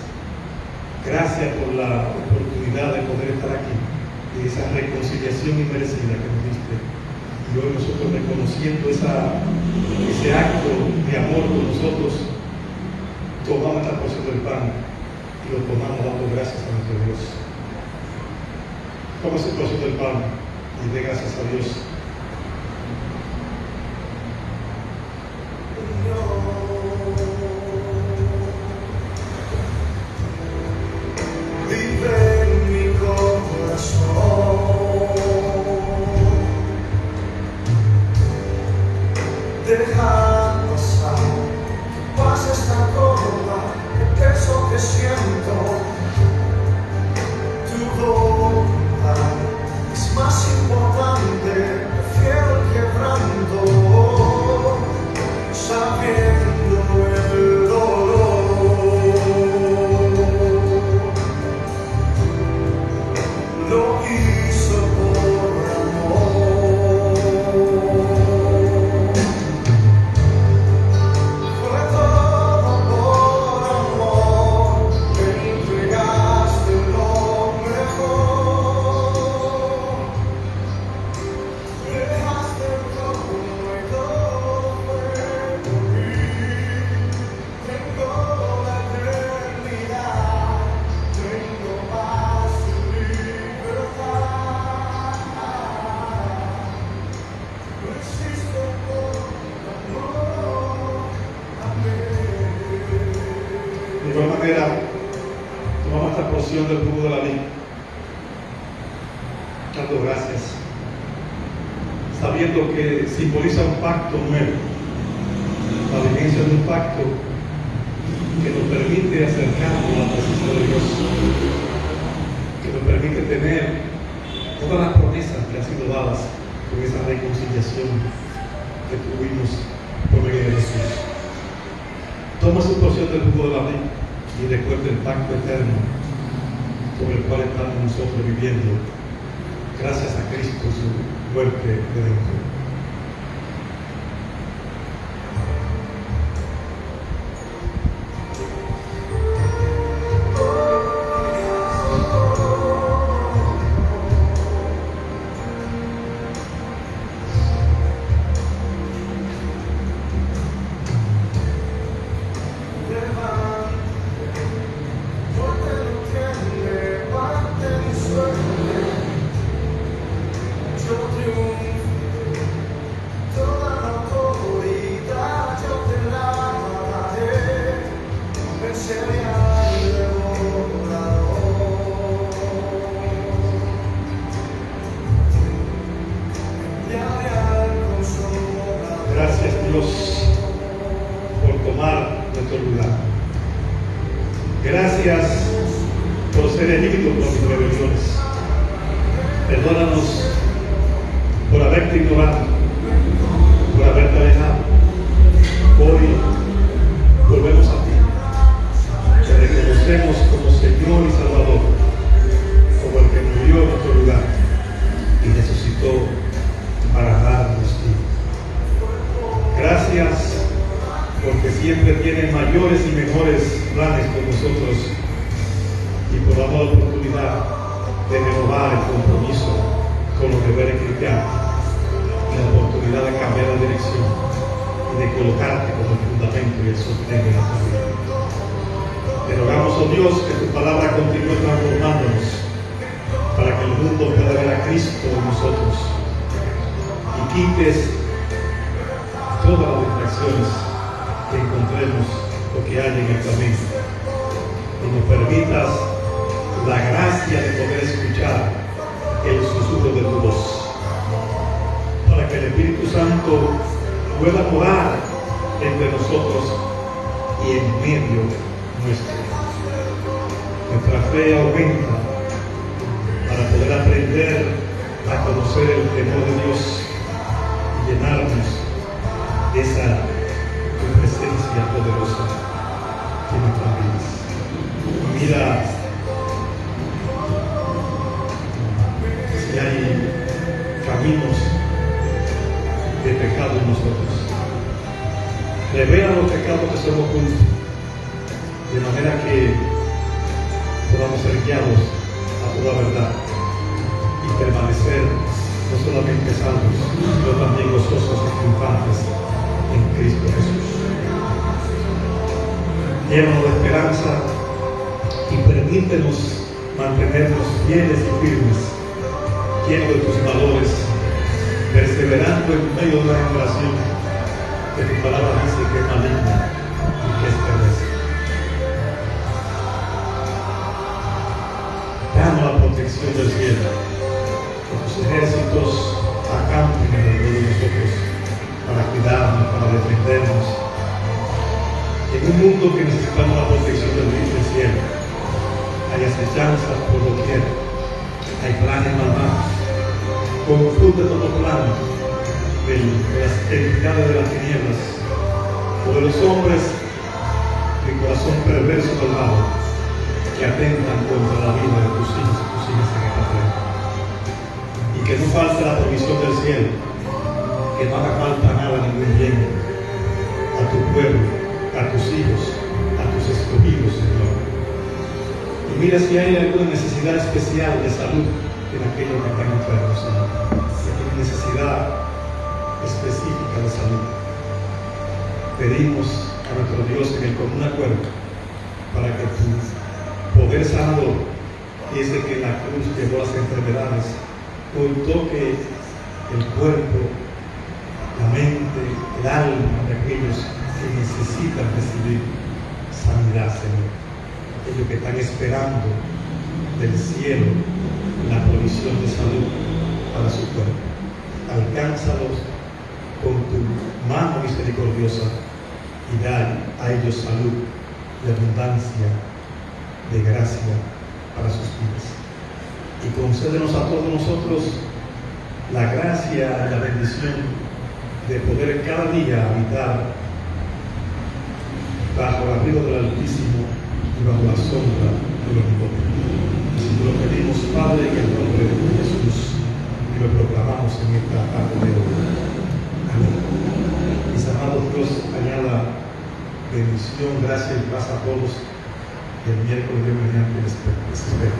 Gracias por la oportunidad de poder estar aquí y esa reconciliación inmerecida que nos diste. Y hoy nosotros reconociendo ese acto de amor con nosotros, tomamos la porción del pan y lo tomamos dando gracias a nuestro Dios. Toma ese porción del pan y dé gracias a Dios. Deja pasar, que pase esta copa, el peso que siento. Tu voluntad es más importante, prefiero el quebranto, sabiendo el dolor. Lo hizo por amor. De igual manera, tomamos esta porción del jugo de la vid, dando gracias, sabiendo que simboliza un pacto nuevo, la vigencia de un pacto que nos permite acercarnos a la presencia de Dios, que nos permite tener todas las promesas que han sido dadas con esa reconciliación que tuvimos por medio de Jesús. Toma su porción del jugo de la vida y recuerda el pacto eterno sobre el cual estamos nosotros viviendo gracias a Cristo, su muerte redentora. Gracias Dios por tomar nuestro lugar. Gracias por ser herido por mis rebeliones. Perdónanos por haberte ignorado, por haberte alejado. Hoy volvemos a ti. Te reconocemos como Señor y Salvador, como el que murió en nuestro lugar y resucitó para darnos vida. Gracias porque siempre tienes mayores y mejores planes con nosotros y por darnos la oportunidad de renovar el compromiso con los deberes cristianos y la oportunidad de cambiar la dirección y de colocarte como el fundamento y el sostén de nuestra vida. Te rogamos, oh Dios, que tu palabra continúe transformándonos para que el mundo pueda ver a Cristo en nosotros y quites todas las distracciones que encontremos o que haya en el camino y nos permitas la gracia de poder escuchar el susurro de tu voz para que el Espíritu Santo pueda morar entre nosotros y en medio nuestro. Nuestra fe aumenta para poder aprender a conocer el temor de Dios y llenarnos de esa tu presencia poderosa en nuestras vidas. Mira si hay caminos de pecado en nosotros. Revela los pecados que son ocultos, de manera que podamos ser guiados a toda verdad y permanecer no solamente salvos, sino también gozosos y triunfantes en Cristo Jesús. Llévanos de esperanza y permítenos mantenernos fieles y firmes, llenos de tus valores, perseverando en medio de una generación que tu palabra dice que es maligna y que es perversa. Danos la protección del cielo, que tus ejércitos acampen alrededor de nosotros para cuidarnos, para defendernos. En un mundo que necesitamos la protección del cielo, hay acechanzas por doquier, hay planes malvados. Confunde todo plan de las entidades de las tinieblas o de los hombres de corazón perverso y malvado que atentan contra la vida de tus hijos y tus hijas en esta tierra. Y que no falte la provisión del cielo, que no haga falta nada, ningún bien a tu pueblo, a tus hijos, a tus escogidos, Señor. Y mira si hay alguna necesidad especial de salud en aquellos que están enfermos, Señor. Si hay necesidad específica de salud, pedimos a nuestro Dios en el común acuerdo para que tu poder sanador, ese que en la cruz llevó las enfermedades, hoy toque el cuerpo, la mente, el alma de aquellos que necesitan recibir sanidad, Señor. Aquellos que están esperando del cielo la provisión de salud para su cuerpo. Alcánzalos con tu mano misericordiosa y dar a ellos salud y abundancia de gracia para sus vidas. Y concédenos a todos nosotros la gracia y la bendición de poder cada día habitar bajo el abrigo del Altísimo y bajo la sombra del Omnipotente. Así lo pedimos, Padre, en el nombre de Jesús, y lo proclamamos en esta tarde de hoy. Amén. Mis amados, Dios añada bendición, gracia y paz a todos. Y el miércoles de mañana les espero.